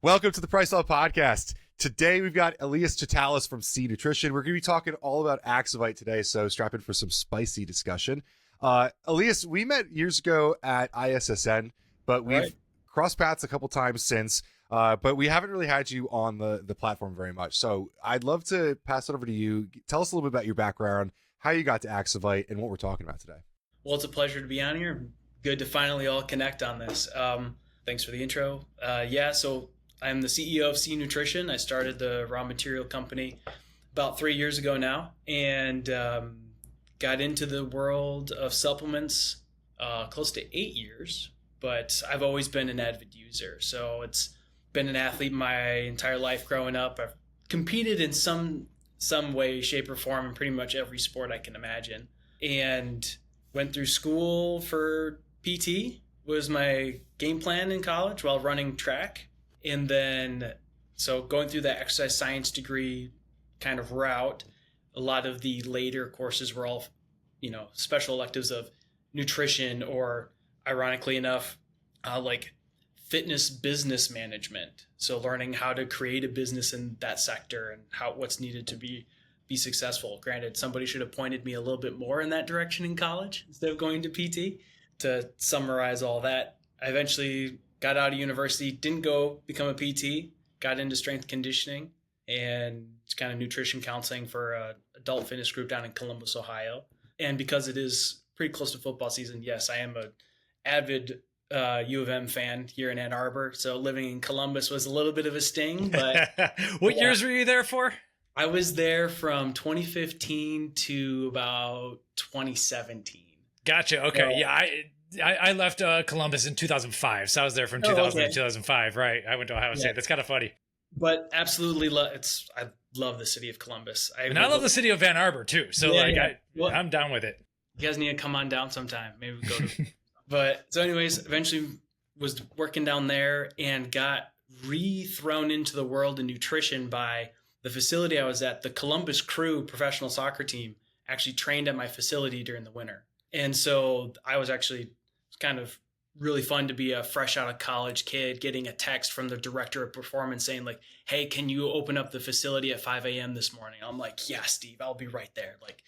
Welcome to the PricePlow Podcast. Today we've got Elias Chiatalas from C Nutrition. We're going to be talking all about aXivite today, so strap in for some spicy discussion. Elias, we met years ago at ISSN, but we've crossed paths a couple times since, but we haven't really had you on the platform very much. So I'd love to pass it over to you. Tell us a little bit about your background, how you got to aXivite, and what we're talking about today. Well, it's a pleasure to be on here. Good to finally all connect on this. Thanks for the intro. So I'm the CEO of C Nutrition. I started the raw material company about 3 years ago now, and got into the world of supplements close to 8 years. But I've always been an avid user. So it's been an athlete my entire life growing up. I've competed in some way, shape, or form in pretty much every sport I can imagine. And went through school for PT, was my game plan in college while running track. And then, so going through that exercise science degree kind of route, a lot of the later courses were all, special electives of nutrition or, ironically enough, like fitness business management. So learning how to create a business in that sector and what's needed to be successful. Granted, somebody should have pointed me a little bit more in that direction in college instead of going to PT. To summarize all that, I eventually got out of university, didn't go become a PT, got into strength conditioning and kind of nutrition counseling for an adult fitness group down in Columbus, Ohio. And because it is pretty close to football season, yes, I am an avid U of M fan here in Ann Arbor. So living in Columbus was a little bit of a sting. But What years were you there for? I was there from 2015 to about 2017. Gotcha. Okay. I left Columbus in 2005, so I was there from 2000 to 2005. Right. I went to Ohio State. That's kind of funny. But absolutely, I love the city of Columbus. I love the city of Ann Arbor too. So I'm down with it. You guys need to come on down sometime. Maybe we go to. But so, anyways, eventually was working down there and got re-thrown into the world of nutrition by the facility I was at. The Columbus Crew professional soccer team actually trained at my facility during the winter. And so I was actually kind of really fun to be a fresh out of college kid getting a text from the director of performance saying like, hey, can you open up the facility at 5 a.m. this morning? I'm like, yeah, Steve, I'll be right there. Like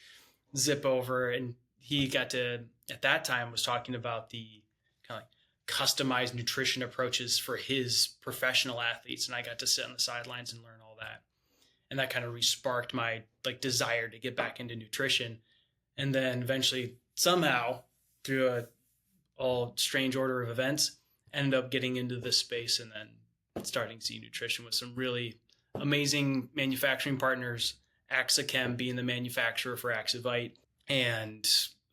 zip over. And he got to, at that time, was talking about the kind of like customized nutrition approaches for his professional athletes. And I got to sit on the sidelines and learn all that. And that kind of re-sparked my like desire to get back into nutrition. And then eventually somehow through a all strange order of events, ended up getting into this space and then starting C Nutrition with some really amazing manufacturing partners, Axichem being the manufacturer for aXivite, and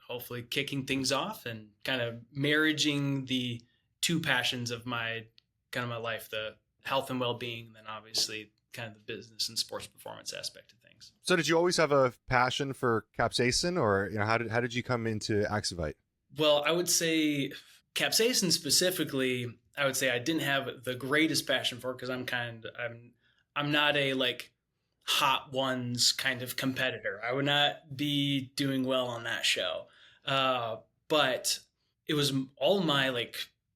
hopefully kicking things off and kind of marrying the two passions of my life, the health and well-being, and then obviously kind of the business and sports performance aspect of things. So did you always have a passion for capsaicin, or how did you come into aXivite? Well, I would say capsaicin specifically, I would say I didn't have the greatest passion for it because I'm not a like hot ones kind of competitor. I would not be doing well on that show. But it was all my like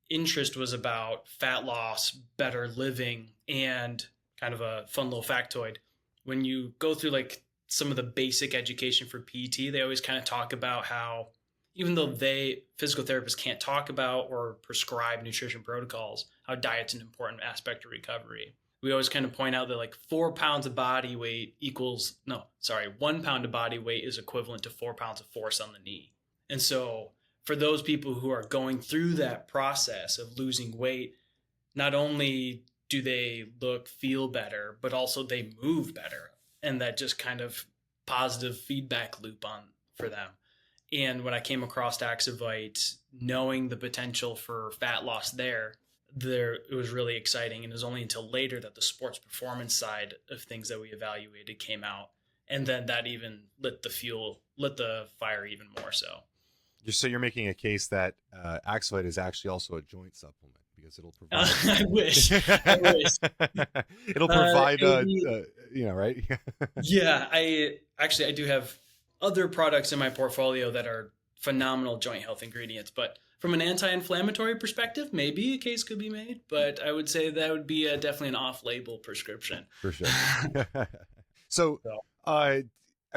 interest was about fat loss, better living, and kind of a fun little factoid. When you go through like some of the basic education for PT, they always kind of talk about how even though physical therapists can't talk about or prescribe nutrition protocols, how diet's an important aspect of recovery. We always kind of point out that like 4 pounds of body weight 1 pound of body weight is equivalent to 4 pounds of force on the knee. And so for those people who are going through that process of losing weight, not only do they feel better, but also they move better. And that just kind of positive feedback loop for them. And when I came across aXivite, knowing the potential for fat loss it was really exciting. And it was only until later that the sports performance side of things that we evaluated came out. And then that even lit the fire even more so. So you're making a case that aXivite is actually also a joint supplement because it'll provide. I wish. It'll provide, right? Yeah, I do have other products in my portfolio that are phenomenal joint health ingredients, but from an anti-inflammatory perspective, maybe a case could be made, but I would say that would be definitely an off-label prescription. For sure. So, I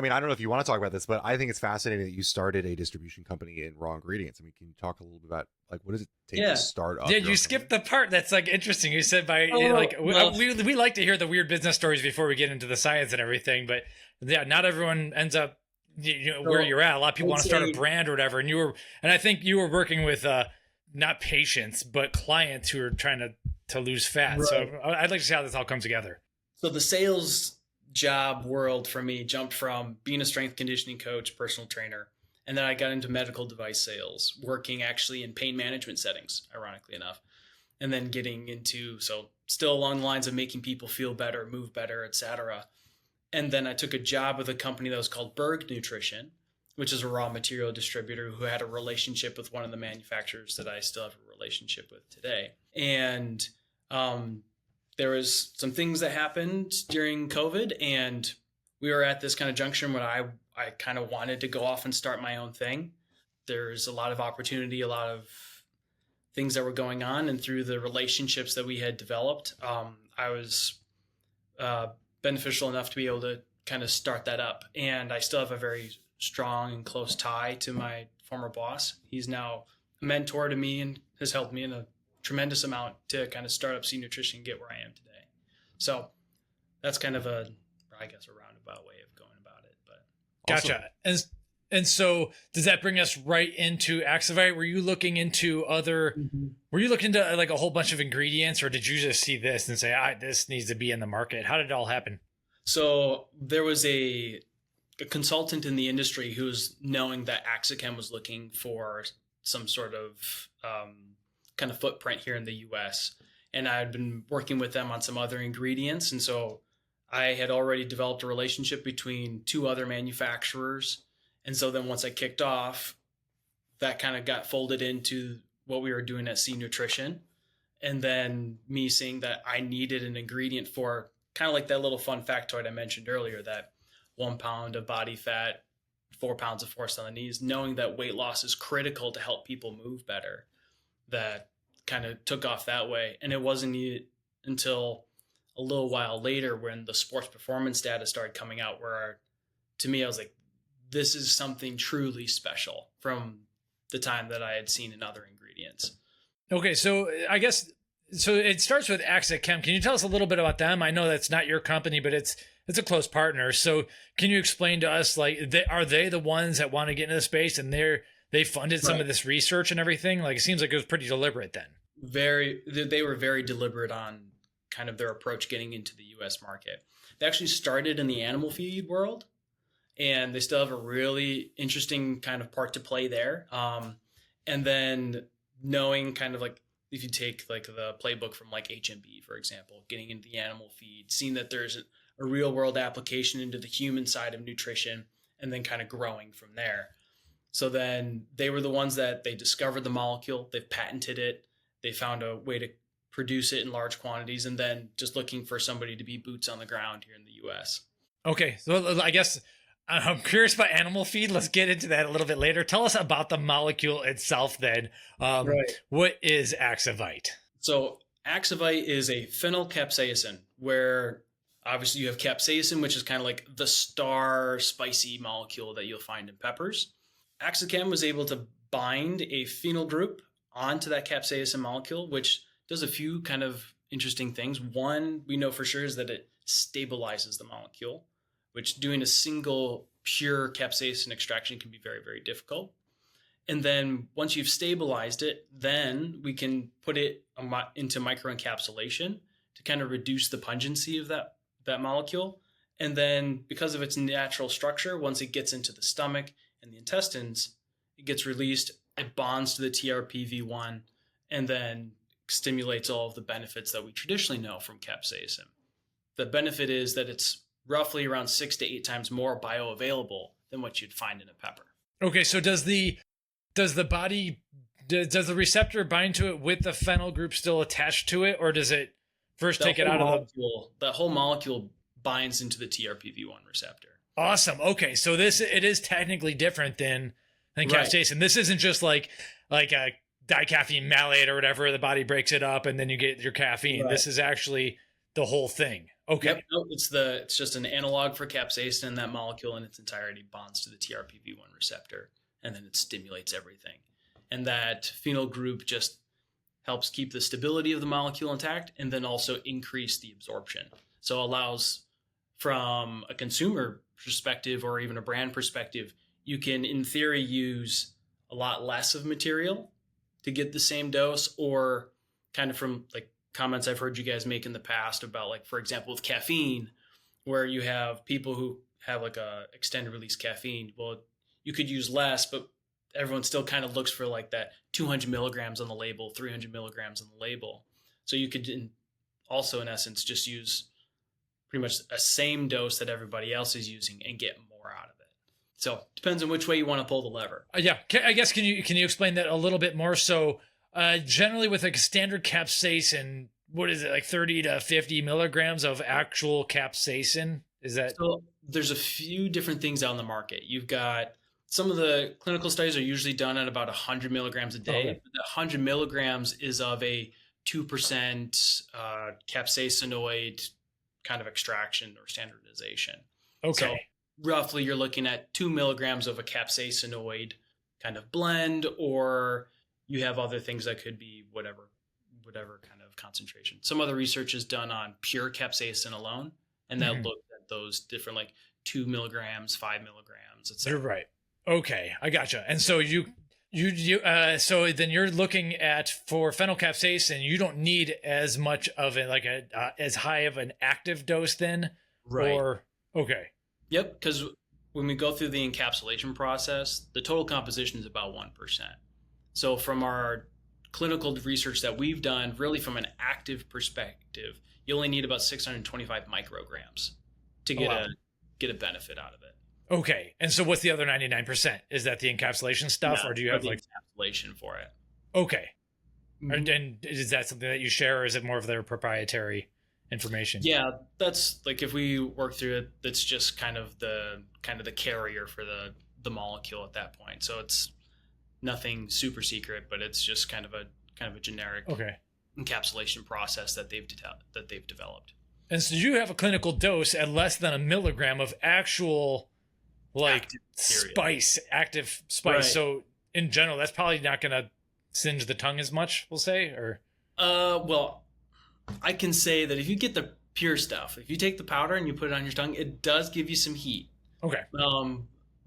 mean, I don't know if you want to talk about this, but I think it's fascinating that you started a distribution company in raw ingredients. I mean, can you talk a little bit about like what does it take to start up? Yeah, you skipped the part that's like interesting. You said we like to hear the weird business stories before we get into the science and everything, but yeah, not everyone ends up where you're at. A lot of people want to start a brand or whatever, and I think you were working with not patients but clients who are trying to lose fat. Right. So I'd like to see how this all comes together. So the sales job world for me jumped from being a strength conditioning coach, personal trainer, and then I got into medical device sales, working actually in pain management settings, ironically enough, and then getting into, so still along the lines of making people feel better, move better, etc. And then I took a job with a company that was called Berg Nutrition, which is a raw material distributor who had a relationship with one of the manufacturers that I still have a relationship with today. And there was some things that happened during COVID, and we were at this kind of junction when I kind of wanted to go off and start my own thing. There's a lot of opportunity, a lot of things that were going on, and through the relationships that we had developed, I was beneficial enough to be able to kind of start that up. And I still have a very strong and close tie to my former boss. He's now a mentor to me and has helped me in a tremendous amount to kind of start up C Nutrition and get where I am today. So that's kind of a roundabout way of going about it. But gotcha. And so does that bring us right into aXivite? Were you looking into like a whole bunch of ingredients, or did you just see this and say, this needs to be in the market? How did it all happen? So there was a consultant in the industry who was knowing that Axichem was looking for some sort of kind of footprint here in the US. And I had been working with them on some other ingredients. And so I had already developed a relationship between two other manufacturers. And so then once I kicked off, that kind of got folded into what we were doing at C Nutrition. And then me seeing that I needed an ingredient for kind of like that little fun factoid I mentioned earlier, that 1 pound of body fat, 4 pounds of force on the knees, knowing that weight loss is critical to help people move better, that kind of took off that way. And it wasn't until a little while later when the sports performance data started coming out where, to me, I was like, this is something truly special from the time that I had seen in other ingredients. Okay, so I guess, so it starts with Axichem. Can you tell us a little bit about them? I know that's not your company, but it's a close partner. So can you explain to us, like, are they the ones that want to get into the space and they funded some of this research and everything? Like, it seems like it was pretty deliberate then. They were very deliberate on kind of their approach getting into the US market. They actually started in the animal feed world, and they still have a really interesting kind of part to play there. And then knowing kind of like, if you take like the playbook from like HMB, for example, getting into the animal feed, seeing that there's a real world application into the human side of nutrition, and then kind of growing from there. So then they were the ones that they discovered the molecule, they've patented it, they found a way to produce it in large quantities, and then just looking for somebody to be boots on the ground here in the US. Okay, so I guess I'm curious about animal feed. Let's get into that a little bit later. Tell us about the molecule itself then. What is aXivite? So aXivite is a phenylcapsaicin, where obviously you have capsaicin, which is kind of like the star spicy molecule that you'll find in peppers. Axichem was able to bind a phenyl group onto that capsaicin molecule, which does a few kind of interesting things. One, we know for sure, is that it stabilizes the molecule, which doing a single pure capsaicin extraction can be very, very difficult. And then once you've stabilized it, then we can put it into microencapsulation to kind of reduce the pungency of that molecule. And then because of its natural structure, once it gets into the stomach and the intestines, it gets released, it bonds to the TRPV1, and then stimulates all of the benefits that we traditionally know from capsaicin. The benefit is that it's roughly around 6 to 8 times more bioavailable than what you'd find in a pepper. Okay, so does the receptor bind to it with the phenyl group still attached to it, or does it first take it out of the whole molecule binds into the TRPV1 receptor? Awesome. Okay, so it is technically different than capsaicin. This isn't just like a dicaffeine malate or whatever, the body breaks it up and then you get your caffeine. Right. This is actually the whole thing. Okay. Yep. No, it's just an analog for capsaicin, and that molecule in its entirety bonds to the TRPV1 receptor, and then it stimulates everything. And that phenyl group just helps keep the stability of the molecule intact, and then also increase the absorption. So allows, from a consumer perspective or even a brand perspective, you can, in theory, use a lot less of material to get the same dose, or kind of from like comments I've heard you guys make in the past about, like, for example, with caffeine, where you have people who have like a extended release caffeine. Well, you could use less, but everyone still kind of looks for like that 200 milligrams on the label, 300 milligrams on the label. So you could also, in essence, just use pretty much a same dose that everybody else is using and get more out of it. So depends on which way you want to pull the lever. Yeah, I guess can you explain that a little bit more? So generally with like a standard capsaicin, what is it, like 30 to 50 milligrams of actual capsaicin? Is that? So there's a few different things out in the market. You've got some of the clinical studies are usually done at about 100 milligrams a day. Okay. The 100 milligrams is of a 2% capsaicinoid kind of extraction or standardization. Okay. So roughly you're looking at 2 milligrams of a capsaicinoid kind of blend, or you have other things that could be whatever kind of concentration. Some other research is done on pure capsaicin alone, and that looked at those different, like 2 milligrams, 5 milligrams, etc. Right. Okay, I gotcha. And so so then you're looking at, for phenylcapsaicin, you don't need as much of it, like as high of an active dose then? Right. Or, okay. Yep, because when we go through the encapsulation process, the total composition is about 1%. So from our clinical research that we've done, really from an active perspective, you only need about 625 micrograms to get a benefit out of it. Okay. And so what's the other 99%? Is that the encapsulation stuff, or do you have the like encapsulation for it? Okay. Mm-hmm. And is that something that you share, or is it more of their proprietary information? Yeah, that's like, if we work through it, that's just kind of the carrier for the molecule at that point. So it's nothing super secret, but it's just kind of a generic encapsulation process that they've developed. And so you have a clinical dose at less than a milligram of actual active spice. Right. So in general, that's probably not going to singe the tongue as much, we'll say, or? Well, I can say that if you get the pure stuff, if you take the powder and you put it on your tongue, it does give you some heat. Okay.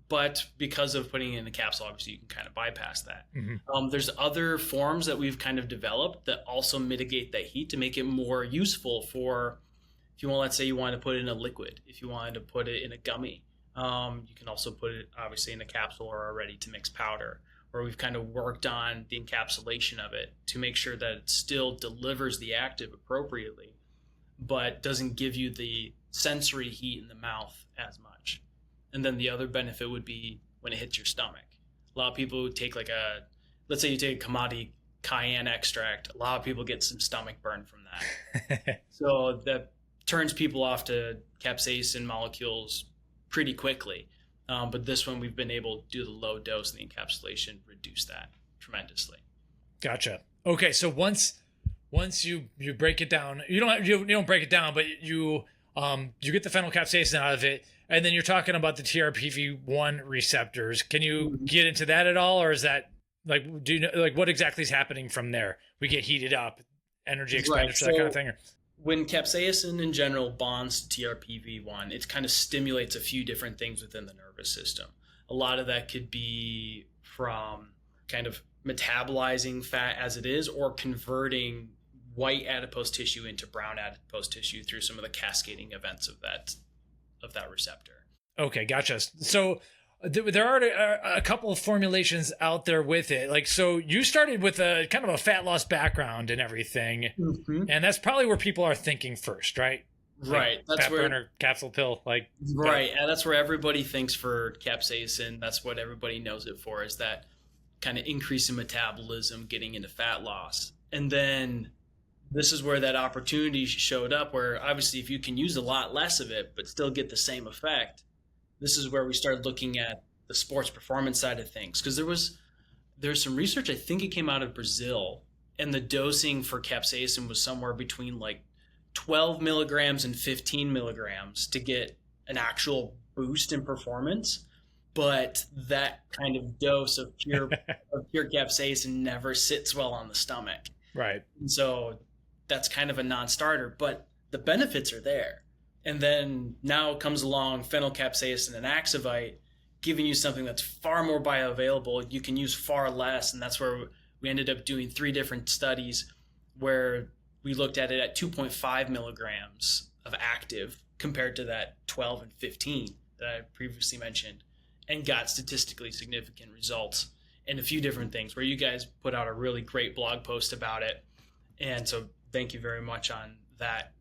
But because of putting it in the capsule, obviously you can kind of bypass that. Mm-hmm. There's other forms that we've kind of developed that also mitigate that heat to make it more useful for, if you want, let's say you want to put it in a liquid, if you wanted to put it in a gummy, you can also put it obviously in a capsule or a ready to mix powder, where we've kind of worked on the encapsulation of it to make sure that it still delivers the active appropriately, but doesn't give you the sensory heat in the mouth as much. And then the other benefit would be when it hits your stomach. A lot of people who take let's say you take a commodity cayenne extract, a lot of people get some stomach burn from that. So that turns people off to capsaicin molecules pretty quickly. But this one, we've been able to do the low dose and the encapsulation, reduce that tremendously. Gotcha. Okay, so once you break it down, you don't break it down, but you get the phenylcapsaicin out of it, and then you're talking about the TRPV1 receptors. Can you get into that at all, or is that like, do you know, like, what exactly is happening from there? We get heated up, energy expenditure, that kind of thing. Or? When capsaicin in general bonds to TRPV1, it kind of stimulates a few different things within the nervous system. A lot of that could be from kind of metabolizing fat as it is, or converting white adipose tissue into brown adipose tissue through some of the cascading events of that receptor. Okay, gotcha. So there are a couple of formulations out there with it. Like, so you started with a kind of a fat loss background and everything, and that's probably where people are thinking first, right? Right. Like that's fat burner, capsule pill, like. Right, and that's where everybody thinks for capsaicin. That's what everybody knows it for, is that kind of increase in metabolism, getting into fat loss. And then this is where that opportunity showed up, where obviously if you can use a lot less of it but still get the same effect, this is where we started looking at the sports performance side of things, because there's some research, I think it came out of Brazil, and the dosing for capsaicin was somewhere between like 12 milligrams and 15 milligrams to get an actual boost in performance. But that kind of dose of pure capsaicin never sits well on the stomach. Right. And so that's kind of a non-starter, but the benefits are there. And then now comes along phenylcapsaicin and aXivite, giving you something that's far more bioavailable. You can use far less. And that's where we ended up doing 3 different studies where we looked at it at 2.5 milligrams of active compared to that 12 and 15 that I previously mentioned, and got statistically significant results in a few different things, where you guys put out a really great blog post about it. And so thank you very much on that,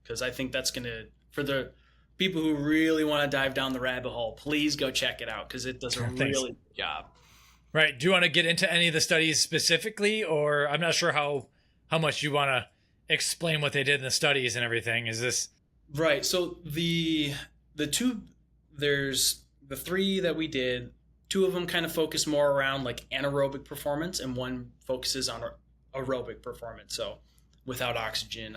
because I think that's going to, for the people who really want to dive down the rabbit hole, please go check it out, because it does a really good job. Right. Do you want to get into any of the studies specifically, or I'm not sure how much you want to explain what they did in the studies and everything? Is this right? So the 3 that we did, 2 of them kind of focus more around like anaerobic performance, and 1 focuses on aerobic performance. So without oxygen,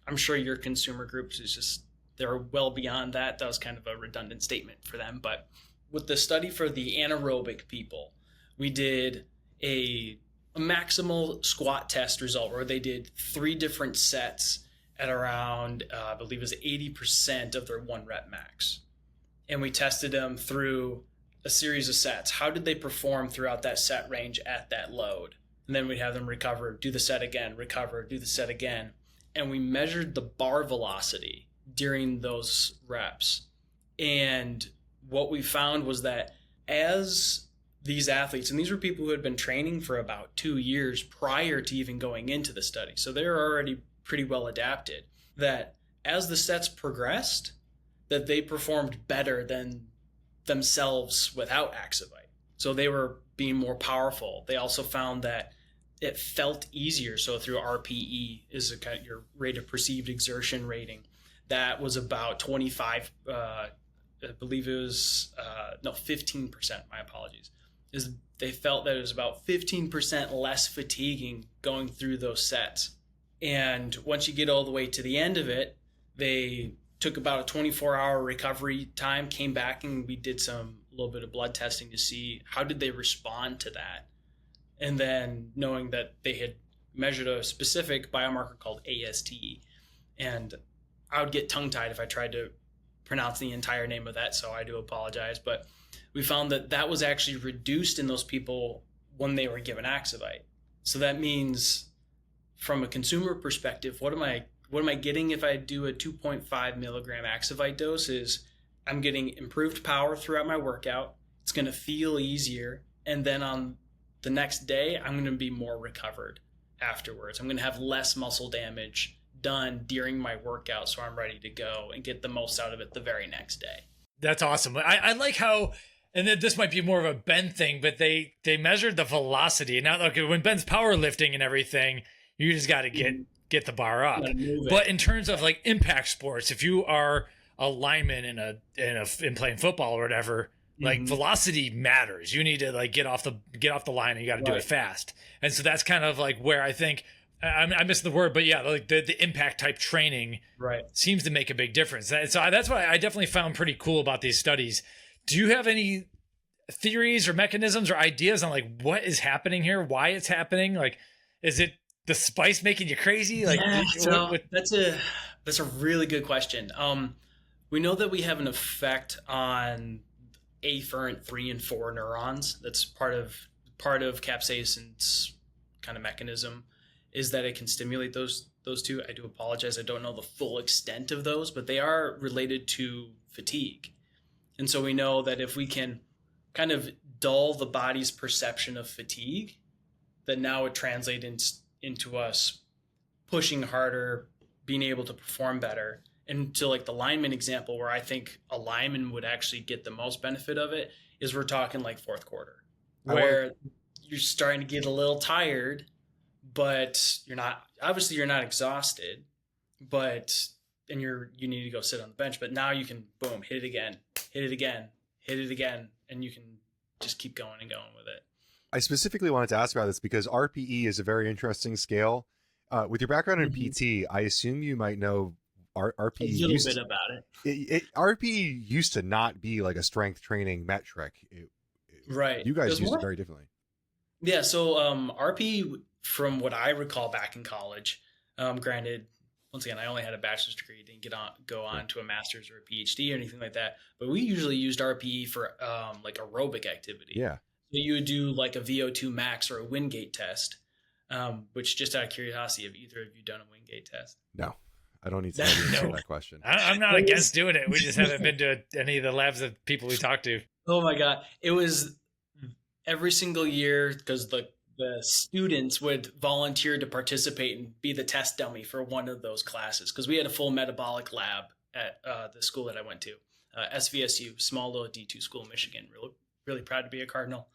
I'm sure your consumer groups is just, they're well beyond that. That was kind of a redundant statement for them. But with the study for the anaerobic people, we did a maximal squat test result where they did 3 different sets at around, I believe it was 80% of their 1 rep max. And we tested them through a series of sets. How did they perform throughout that set range at that load? And then we'd have them recover, do the set again, recover, do the set again. And we measured the bar velocity during those reps. And what we found was that as these athletes, and these were people who had been training for about 2 years prior to even going into the study, so they were already pretty well adapted, that as the sets progressed, that they performed better than themselves without aXivite. So they were being more powerful. They also found that it felt easier. So through RPE is a kind of your rate of perceived exertion rating. That was about 25, I believe it was, 15%, my apologies. They felt that it was about 15% less fatiguing going through those sets. And once you get all the way to the end of it, they took about a 24-hour recovery time, came back, and we did a little bit of blood testing to see how did they respond to that. And then knowing that they had measured a specific biomarker called AST, and I would get tongue-tied if I tried to pronounce the entire name of that, so I do apologize. But we found that that was actually reduced in those people when they were given aXivite. So that means, from a consumer perspective, what am I getting if I do a 2.5 milligram aXivite dose? Is I'm getting improved power throughout my workout. It's going to feel easier. And then on the next day, I'm going to be more recovered afterwards. I'm going to have less muscle damage done during my workout, so I'm ready to go and get the most out of it the very next day. That's awesome. I like how, and this might be more of a Ben thing, but they measured the velocity. Now, okay, when Ben's powerlifting and everything, you just got to get the bar up. But in terms of like impact sports, if you are a lineman in playing football or whatever, like velocity matters. You need to like get off the line, and you got to do it fast. And so that's kind of like where I think I missed the word, but yeah, like the impact type training seems to make a big difference. So that's what I definitely found pretty cool about these studies. Do you have any theories or mechanisms or ideas on like what is happening here, why it's happening? Like, is it the spice making you crazy? Like, that's a really good question. We know that we have an effect on afferent 3 and 4 neurons. That's part of capsaicin's kind of mechanism, is that it can stimulate those 2. I do apologize, I don't know the full extent of those, but they are related to fatigue. And so we know that if we can kind of dull the body's perception of fatigue, then now it translates into us pushing harder, being able to perform better. And to like the lineman example, where I think a lineman would actually get the most benefit of it, is we're talking like fourth quarter, where you're starting to get a little tired, but you're not exhausted, and you need to go sit on the bench, but now you can boom, hit it again, and you can just keep going and going with it. I specifically wanted to ask about this because RPE is a very interesting scale. With your background in PT, I assume you might know RPE. A little bit about it. RPE used to not be like a strength training metric. Right. You guys used it very differently. Yeah. So RPE, from what I recall back in college, granted, once again, I only had a bachelor's degree, didn't go on to a master's or a PhD or anything like that. But we usually used RPE for like aerobic activity. Yeah. So you would do like a VO2 max or a Wingate test, which, just out of curiosity, have either of you done a Wingate test? No, I don't need to answer that question. I'm not against doing it. We just haven't been to any of the labs of people we talked to. Oh my God. It was every single year, because the students would volunteer to participate and be the test dummy for one of those classes, because we had a full metabolic lab at the school that I went to, SVSU, small little D2 school in Michigan. Really proud to be a Cardinal.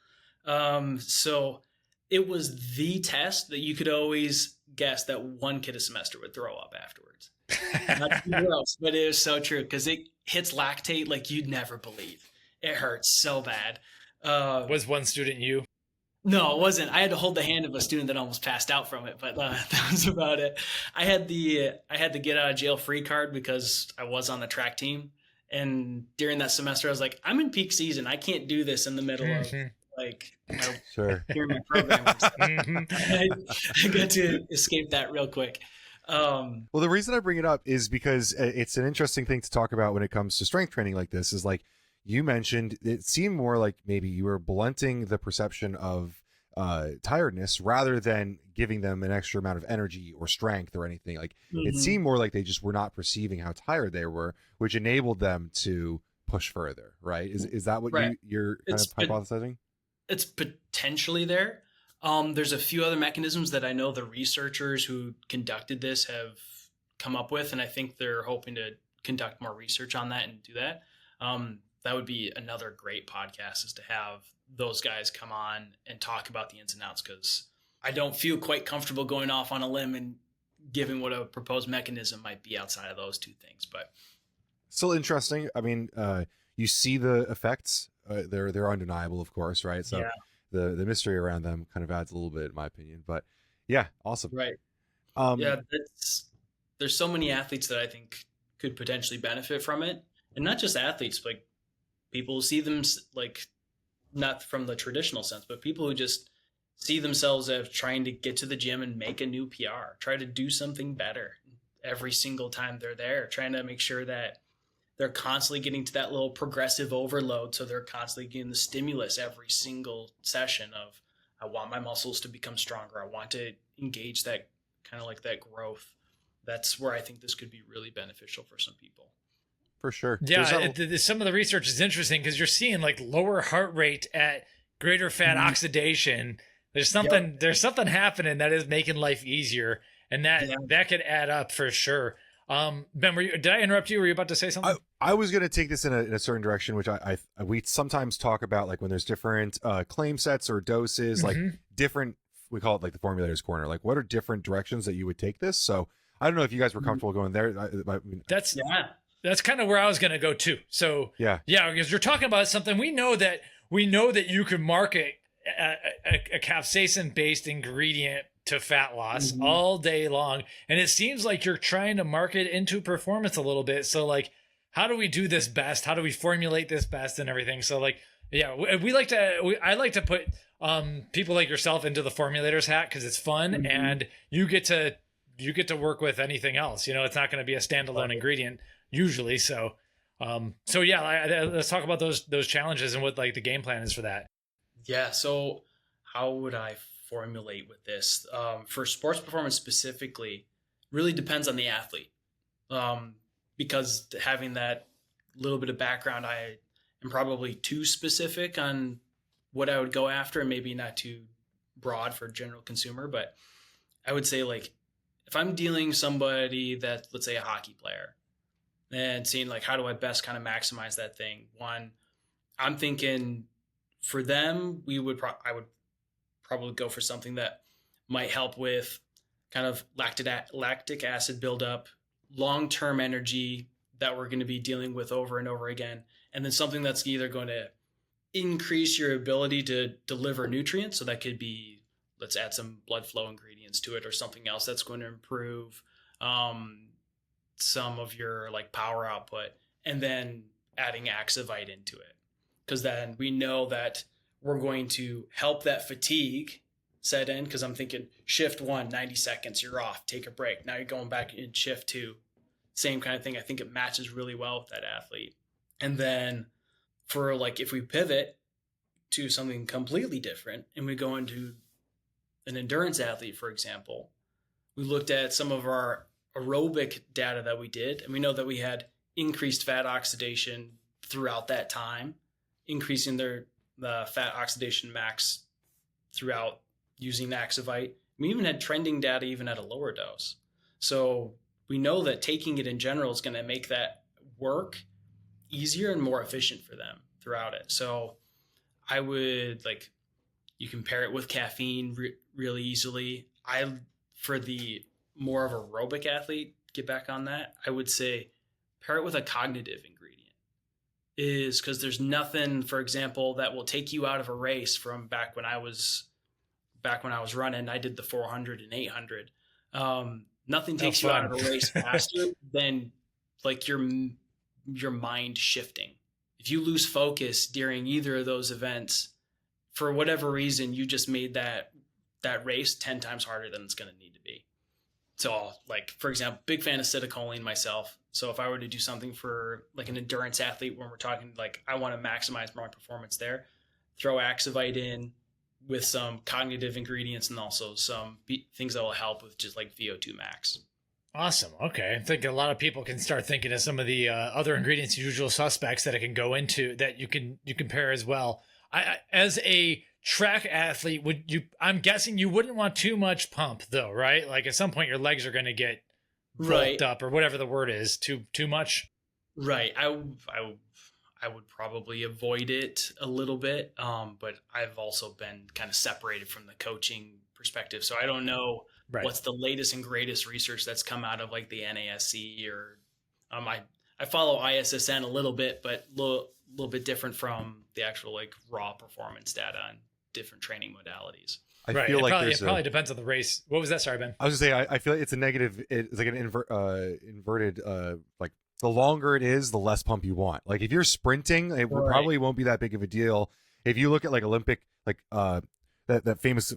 So it was the test that you could always guess that one kid a semester would throw up afterwards. Not too gross, but it was so true, because it hits lactate like you'd never believe. It hurts so bad. Was one student you? No, it wasn't. I had to hold the hand of a student that almost passed out from it, but that was about it. I had the get out of jail free card because I was on the track team. And during that semester, I was like, I'm in peak season. I can't do this in the middle of like during my program. I got to escape that real quick. Well, the reason I bring it up is because it's an interesting thing to talk about when it comes to strength training like this. Is like you mentioned, it seemed more like maybe you were blunting the perception of tiredness rather than giving them an extra amount of energy or strength or anything. Like it seemed more like they just were not perceiving how tired they were, which enabled them to push further. Right? Is that what you're kind of hypothesizing? It's potentially there. There's a few other mechanisms that I know the researchers who conducted this have come up with, and I think they're hoping to conduct more research on that and do that. That would be another great podcast, is to have those guys come on and talk about the ins and outs, because I don't feel quite comfortable going off on a limb and giving what a proposed mechanism might be outside of those two things. But still interesting. I mean, you see the effects. They're undeniable, of course, right? So the mystery around them kind of adds a little bit, in my opinion. But yeah, awesome. Right. There's so many athletes that I think could potentially benefit from it, and not just athletes, but like people who see them, like, not from the traditional sense, but people who just see themselves as trying to get to the gym and make a new PR, try to do something better every single time they're there, trying to make sure that they're constantly getting to that little progressive overload. So they're constantly getting the stimulus every single session of, I want my muscles to become stronger. I want to engage that kind of like that growth. That's where I think this could be really beneficial for some people. For sure. Yeah. Some of the research is interesting because you're seeing like lower heart rate at greater fat oxidation. There's something happening that is making life easier, and that could add up for sure. Ben, did I interrupt you? Were you about to say something? I was going to take this in a certain direction, which we sometimes talk about, like when there's different claim sets or doses, like different, we call it like the formulator's corner. Like, what are different directions that you would take this? So I don't know if you guys were comfortable going there. That's kind of where I was going to go too. So because you're talking about something we know that you can market a capsaicin based ingredient to fat loss all day long, and it seems like you're trying to market into performance a little bit. So like, how do we do this best? How do we formulate this best and everything? So like, I like to put people like yourself into the formulator's hat because it's fun, and you get to work with anything else. It's not going to be a standalone ingredient usually. So let's talk about those challenges and what like the game plan is for that. Yeah. So how would I formulate with this? For sports performance specifically, really depends on the athlete. Because having that little bit of background, I am probably too specific on what I would go after, and maybe not too broad for general consumer. But I would say, like, if I'm dealing somebody that, let's say, a hockey player, and seeing like, how do I best kind of maximize that thing? One, I'm thinking for them, I would probably go for something that might help with kind of lactic acid buildup, long-term energy that we're going to be dealing with over and over again. And then something that's either going to increase your ability to deliver nutrients. So that could be, let's add some blood flow ingredients to it or something else that's going to improve some of your like power output, and then adding aXivite into it. Because then we know that we're going to help that fatigue set in. Because I'm thinking shift 1, 90 seconds, you're off, take a break. Now you're going back in shift 2, same kind of thing. I think it matches really well with that athlete. And then for like, if we pivot to something completely different and we go into an endurance athlete, for example, we looked at some of our aerobic data that we did, and we know that we had increased fat oxidation throughout that time, increasing the fat oxidation max throughout using aXivite. We even had trending data even at a lower dose. So we know that taking it in general is going to make that work easier and more efficient for them throughout it. So I would like, you can pair it with caffeine really easily. For the more of aerobic athlete, get back on that, I would say pair it with a cognitive ingredient, is because there's nothing, for example, that will take you out of a race from back when I was running. I did the 400 and 800. Nothing takes you out of a race faster than like your mind shifting. If you lose focus during either of those events, for whatever reason, you just made that race 10 times harder than it's going to need to be. So like, for example, big fan of acetylcholine myself. So if I were to do something for like an endurance athlete, when we're talking like, I want to maximize my performance there, throw aXivite in with some cognitive ingredients and also some things that will help with just like VO2 max. Awesome. Okay. I think a lot of people can start thinking of some of the other ingredients, usual suspects that it can go into that you can pair as well. I as a track athlete, I'm guessing you wouldn't want too much pump though, right? Like at some point your legs are going to get bulked up or whatever the word is, too much. Right. I would probably avoid it a little bit. But I've also been kind of separated from the coaching perspective. So I don't know what's the latest and greatest research that's come out of like the NASC or I follow ISSN a little bit, but a little bit different from the actual like raw performance data on different training modalities. I feel like it probably depends on the race. What was that? Sorry, Ben. I was gonna say I feel like it's a negative. It's like an inverted. Like the longer it is, the less pump you want. Like if you're sprinting, it probably won't be that big of a deal. If you look at like Olympic, like that famous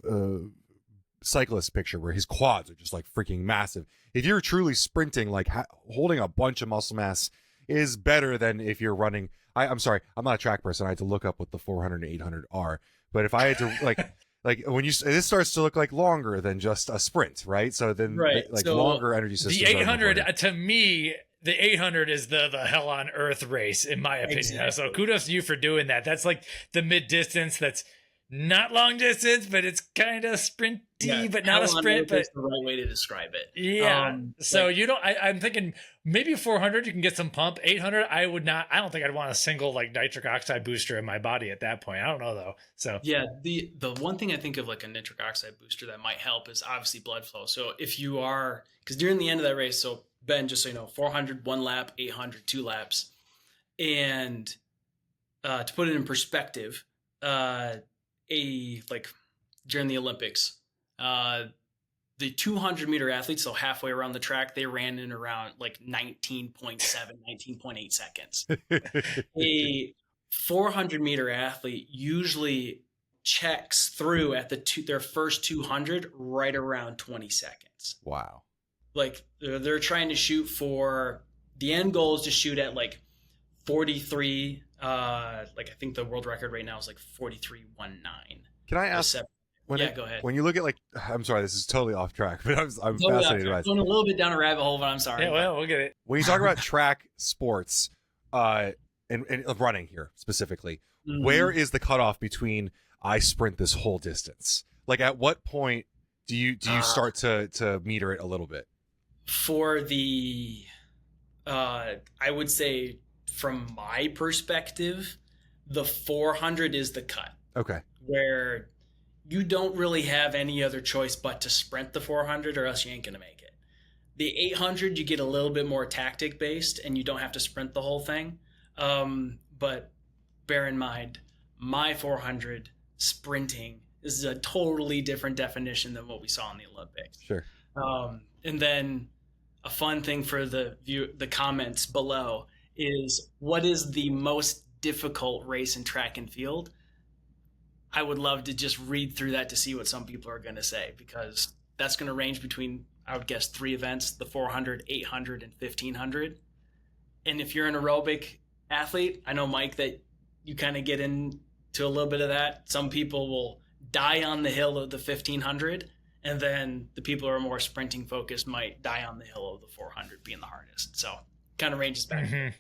cyclist picture where his quads are just like freaking massive. If you're truly sprinting, like holding a bunch of muscle mass is better than if you're running. I'm sorry, I'm not a track person. I had to look up what the 400 and 800 are. But if I had to like when this starts to look like longer than just a sprint, right? So then longer energy systems. The 800 to me, the 800 is the hell on earth race in my opinion. Exactly. So kudos to you for doing that. That's like the mid distance. That's not long distance, but it's kind of sprinty, but not a sprint. But that's the right way to describe it. Yeah. So you don't. I'm thinking maybe 400 you can get some pump. 800 I would not. I don't think I'd want a single like nitric oxide booster in my body at that point. I don't know though. So yeah, the one thing I think of like a nitric oxide booster that might help is obviously blood flow. So if you are, because during the end of that race, so Ben, just so you know, 400 1 lap, 800 2 laps, and to put it in perspective, like during the Olympics, the 200 meter athletes, so halfway around the track, they ran in around like 19.7, 19.8 seconds. A 400 meter athlete usually checks through at their first 200 right around 20 seconds. Wow. Like they're trying to shoot for, the end goal is to shoot at like 43. Like I think the world record right now is like 43.19. Can I ask? Go ahead. When you look at like, I'm sorry, this is totally off track, but I'm fascinated by it. Going a little bit down a rabbit hole, but I'm sorry. Yeah, well, we'll get it. When you talk about track sports, and running here specifically, where is the cutoff between I sprint this whole distance? Like, at what point do you start to meter it a little bit? For the, I would say, from my perspective, the 400 is the cut. Okay. Where you don't really have any other choice but to sprint the 400 or else you ain't going to make it. The 800, you get a little bit more tactic based and you don't have to sprint the whole thing. But bear in mind, my 400 sprinting is a totally different definition than what we saw in the Olympics. Sure. And then a fun thing for the comments below is, what is the most difficult race in track and field? I would love to just read through that to see what some people are going to say, because that's going to range between, I would guess, 3 events: the 400, 800, and 1500. And if you're an aerobic athlete, I know, Mike, that you kind of get into a little bit of that. Some people will die on the hill of the 1500, and then the people who are more sprinting focused might die on the hill of the 400 being the hardest. So kind of ranges back. Mm-hmm.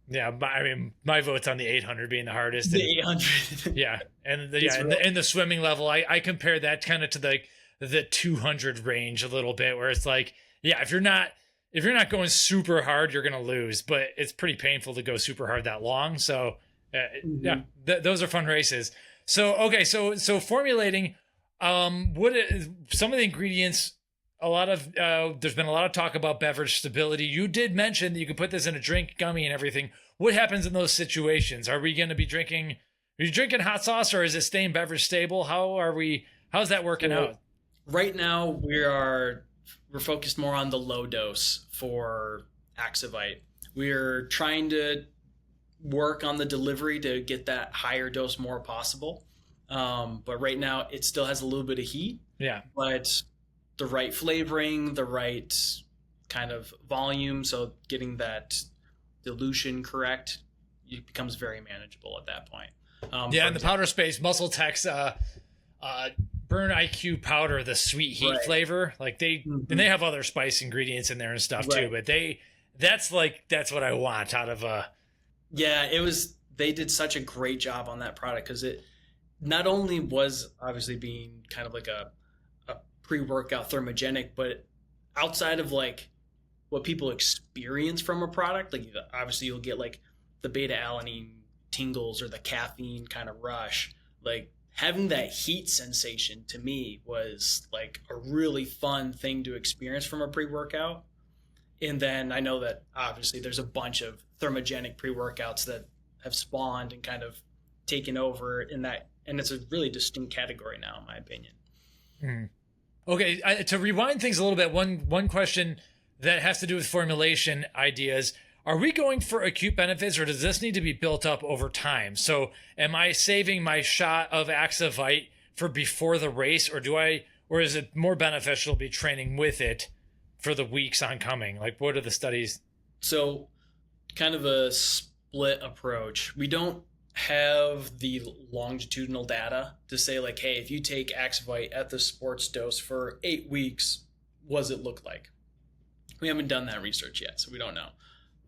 Yeah, I mean, my vote's on the 800 being the hardest. The 800. Yeah, and the swimming level, I compare that kind of to the 200 range a little bit, where it's like, yeah, if you're not going super hard, you're gonna lose, but it's pretty painful to go super hard that long. So yeah, those are fun races. So okay, so formulating, what is some of the ingredients? A lot of there's been a lot of talk about beverage stability. You did mention that you could put this in a drink, gummy, and everything. What happens in those situations? Are we going to be drinking? Are you drinking hot sauce, or is it staying beverage stable? How's that working out? Right now, we're focused more on the low dose for aXivite. We're trying to work on the delivery to get that higher dose more possible. But right now, it still has a little bit of heat. Yeah, but the right flavoring, the right kind of volume, so getting that dilution correct, it becomes very manageable at that point. In the powder space, Muscle Tech's Burn IQ powder, the sweet heat flavor, like and they have other spice ingredients in there and stuff too, but that's what I want out of they did such a great job on that product, because it not only was obviously being kind of like a pre-workout thermogenic, but outside of like what people experience from a product, like obviously you'll get like the beta alanine tingles or the caffeine kind of rush. Like having that heat sensation to me was like a really fun thing to experience from a pre-workout. And then I know that obviously there's a bunch of thermogenic pre-workouts that have spawned and kind of taken over in that, and it's a really distinct category now, in my opinion. Mm. Okay, to rewind things a little bit, one question that has to do with formulation ideas. Are we going for acute benefits, or does this need to be built up over time? So am I saving my shot of aXivite for before the race, or is it more beneficial to be training with it for the weeks oncoming? Like, what are the studies? So kind of a split approach. We don't have the longitudinal data to say like, hey, if you take aXivite at the sports dose for 8 weeks, what does it look like? We haven't done that research yet, so we don't know,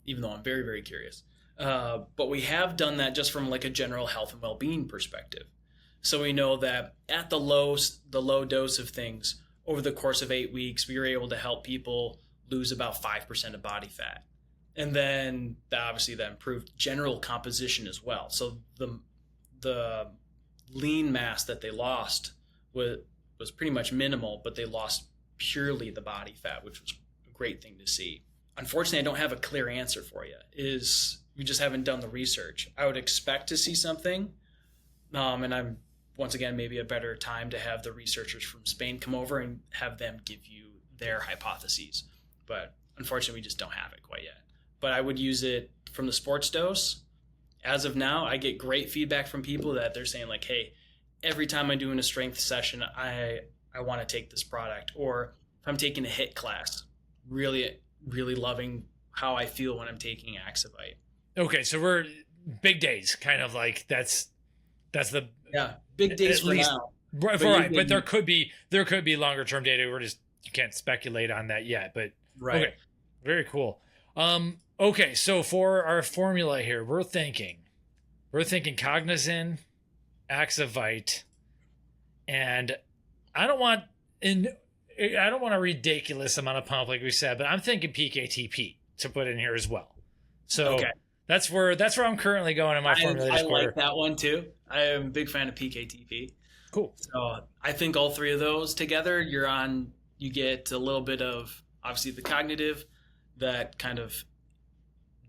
even though I'm very, very curious. But we have done that just from like a general health and well-being perspective. So we know that at the low dose of things, over the course of 8 weeks, we were able to help people lose about 5% of body fat. And then obviously that improved general composition as well. So the lean mass that they lost was pretty much minimal, but they lost purely the body fat, which was a great thing to see. Unfortunately, I don't have a clear answer for you. We just haven't done the research. I would expect to see something, and I'm once again maybe a better time to have the researchers from Spain come over and have them give you their hypotheses. But unfortunately, we just don't have it quite yet. But I would use it from the sports dose. As of now, I get great feedback from people that they're saying like, hey, every time I'm doing a strength session, I want to take this product. Or if I'm taking a HIIT class, really, really loving how I feel when I'm taking aXivite. Okay, so we're big days, kind of like that's the big days for least, now. Right, but there could be longer term data. You can't speculate on that yet, but right. Okay, very cool. Okay, so for our formula here, we're thinking Cognizin, aXivite, and I don't want a ridiculous amount of pump like we said, but I'm thinking PKTP to put in here as well. So that's where I'm currently going in my formulated square. I like that one too. I am a big fan of PKTP. Cool. So I think all three of those together, you get a little bit of obviously the cognitive, that kind of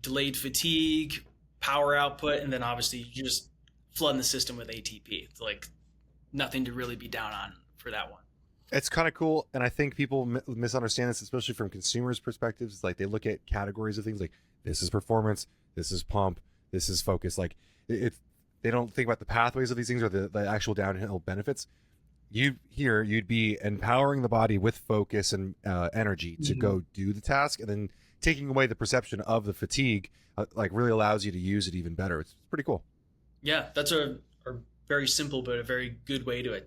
delayed fatigue, power output, and then obviously you just flooding the system with ATP. It's like nothing to really be down on for that one. It's kind of cool, and I think people misunderstand this, especially from consumers' perspectives. Like they look at categories of things like this is performance, this is pump, this is focus. Like they don't think about the pathways of these things or the actual downhill benefits. You'd be empowering the body with focus and energy to go do the task, and then taking away the perception of the fatigue, like really allows you to use it even better. It's pretty cool. Yeah, that's a very simple but a very good way to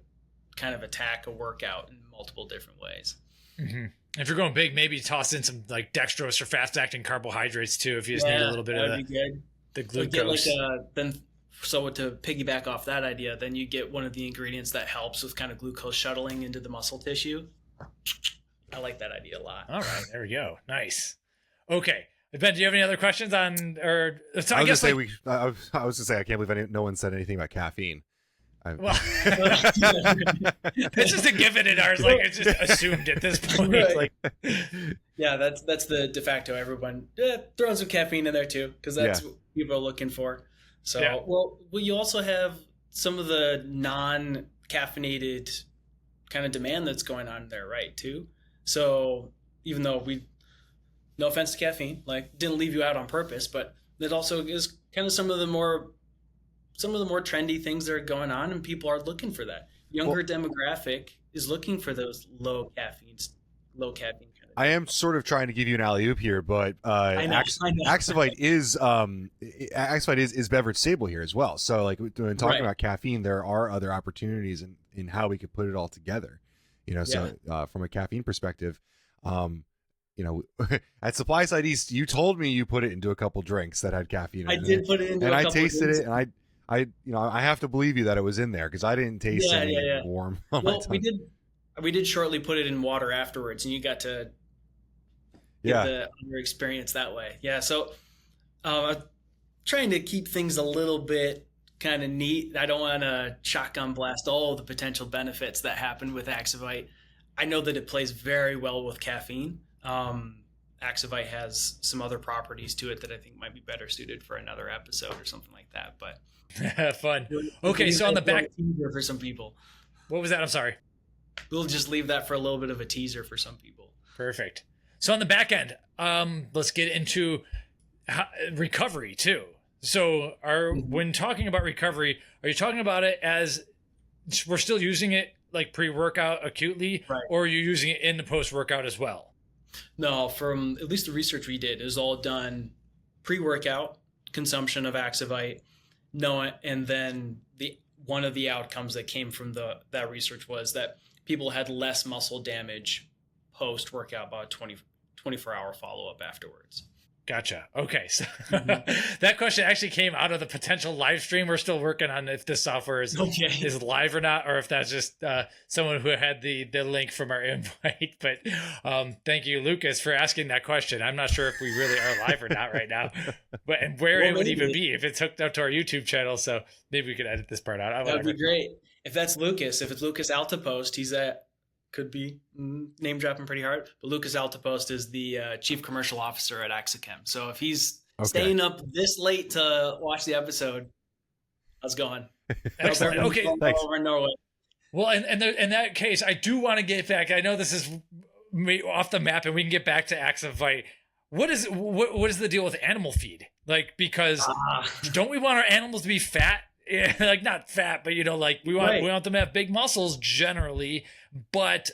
kind of attack a workout in multiple different ways. Mm-hmm. If you're going big, maybe toss in some like dextrose or fast-acting carbohydrates too, if you just need a little bit of the glucose. So to piggyback off that idea, then you get one of the ingredients that helps with kind of glucose shuttling into the muscle tissue. I like that idea a lot. All right, there we go. Nice. Okay, Ben, do you have any other questions on? Or so I was gonna say I can't believe no one said anything about caffeine. Well, it's just a given in ours. Like it's just assumed at this point. Right. Like, yeah, that's the de facto. Everyone throwing some caffeine in there too, because that's what people are looking for. So, well, you also have some of the non-caffeinated kind of demand that's going on there, right? Too. So even though no offense to caffeine, like didn't leave you out on purpose, but it also is kind of some of the more trendy things that are going on, and people are looking for that. Younger demographic is looking for those low caffeine kind of. I am sort of trying to give you an alley-oop here, but I know. aXivite is beverage stable here as well. So like when talking about caffeine, there are other opportunities in how we could put it all together. So from a caffeine perspective, at Supply Side East, you told me you put it into a couple drinks that had caffeine in it. I did put it into and a I couple tasted drinks. it, and I have to believe you that it was in there because I didn't taste anything warm. Well, we did shortly put it in water afterwards, and you got to get the other experience that way. Yeah, so trying to keep things a little bit kind of neat. I don't want to shotgun blast all of the potential benefits that happen with aXivite. I know that it plays very well with caffeine. aXivite has some other properties to it that I think might be better suited for another episode or something like that. But fun. Okay, so on the back teaser for some people. What was that? I'm sorry. We'll just leave that for a little bit of a teaser for some people. Perfect. So on the back end, let's get into recovery too. So when talking about recovery, are you talking about it as we're still using it like pre-workout acutely, or are you using it in the post-workout as well? No, from at least the research we did, it was all done pre-workout consumption of aXivite. And then one of the outcomes that came from that research was that people had less muscle damage post-workout, about 24-hour follow-up afterwards. Gotcha. Okay. So that question actually came out of the potential live stream. We're still working on if this software is live or not, or if that's just someone who had the link from our invite. But thank you, Lucas, for asking that question. I'm not sure if we really are live or not right now, and where it would even be if it's hooked up to our YouTube channel. So maybe we could edit this part out. That would be great. If that's Lucas, if it's Lucas Altapost, he's could be name dropping pretty hard, but Lucas Altapost is the chief commercial officer at Axichem. So if he's staying up this late to watch the episode, how's it going? Excellent. Okay. Thanks. Over in Norway. Well, and in that case, I do want to get back. I know this is off the map, and we can get back to AXivite. What is the deal with animal feed? Like, because don't we want our animals to be fat? Yeah, like not fat, but like we want them to have big muscles generally, but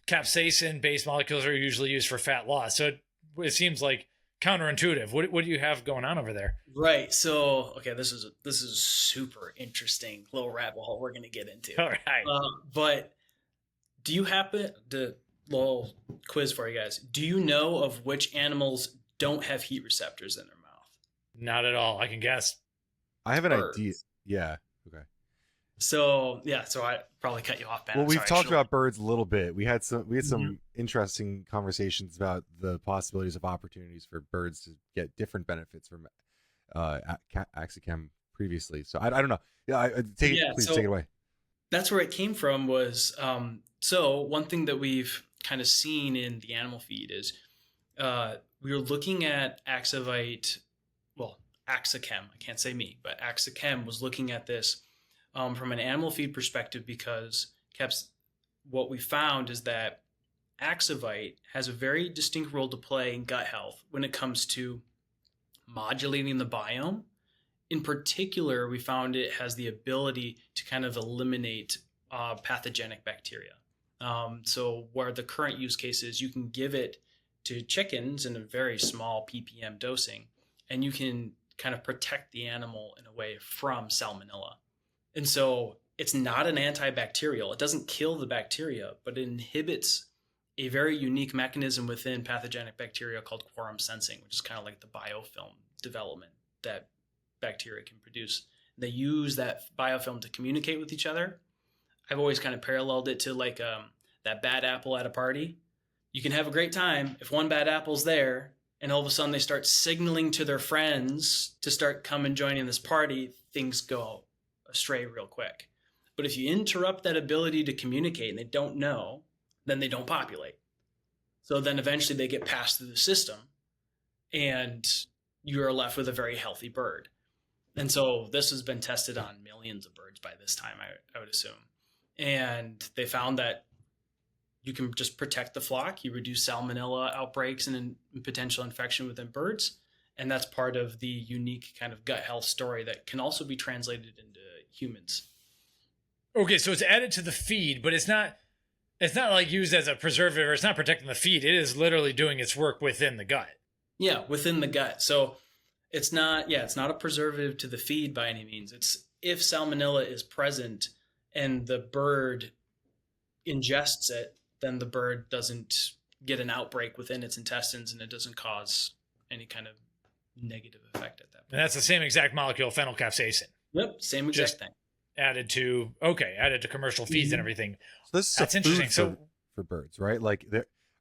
capsaicin based molecules are usually used for fat loss. So it seems like counterintuitive. What do you have going on over there? Right. So this is super interesting little rabbit hole we're gonna get into. All right. But do you happen to little quiz for you guys? Do you know of which animals don't have heat receptors in their mouth? Not at all. I can guess. I have an idea. Yeah. Okay. So I probably cut you off, Ben. Well, we've talked about birds a little bit. We had some interesting conversations about the possibilities of opportunities for birds to get different benefits from Axichem previously. So I don't know. Yeah, take it away. That's where it came from. Was so one thing that we've kind of seen in the animal feed is we were looking at aXivite. Well, Axichem, I can't say me, but Axichem was looking at this from an animal feed perspective, because what we found is that aXivite has a very distinct role to play in gut health when it comes to modulating the biome. In particular, we found it has the ability to kind of eliminate pathogenic bacteria. So where the current use case is, you can give it to chickens in a very small ppm dosing, and you can kind of protect the animal in a way from salmonella. And so it's not an antibacterial. It doesn't kill the bacteria, but it inhibits a very unique mechanism within pathogenic bacteria called quorum sensing, which is kind of like the biofilm development that bacteria can produce. They use that biofilm to communicate with each other. I've always kind of paralleled it to like that bad apple at a party. You can have a great time if one bad apple's there, and all of a sudden they start signaling to their friends to start coming joining this party, things go astray real quick. But if you interrupt that ability to communicate and they don't know, then they don't populate. So then eventually they get passed through the system and you are left with a very healthy bird. And so this has been tested on millions of birds by this time, I would assume. And they found that you can just protect the flock. You reduce salmonella outbreaks and potential infection within birds. And that's part of the unique kind of gut health story that can also be translated into humans. Okay, so it's added to the feed, but it's not like used as a preservative, or it's not protecting the feed. It is literally doing its work within the gut. Yeah, within the gut. So it's not a preservative to the feed by any means. It's if salmonella is present and the bird ingests it, then the bird doesn't get an outbreak within its intestines and it doesn't cause any kind of negative effect at that point. And that's the same exact molecule, phenylcapsaicin. Yep, same exact thing. Added to commercial feeds and everything. So this is that's interesting. So for birds, right? Like,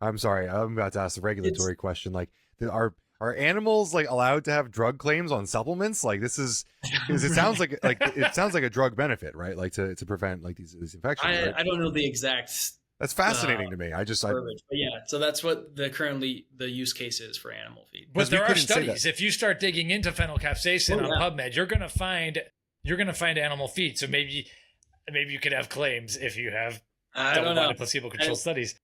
I'm sorry, I'm about to ask a regulatory question. Like, are animals like allowed to have drug claims on supplements? Like, this is because it sounds like a drug benefit, right? Like to prevent like these infections. Right? I don't know the exact. That's fascinating to me. But yeah, so that's what the use case is for animal feed. But there are studies. If you start digging into phenylcapsaicin on PubMed, you're gonna find animal feed. So maybe you could have claims if you have double-blinded placebo-controlled studies.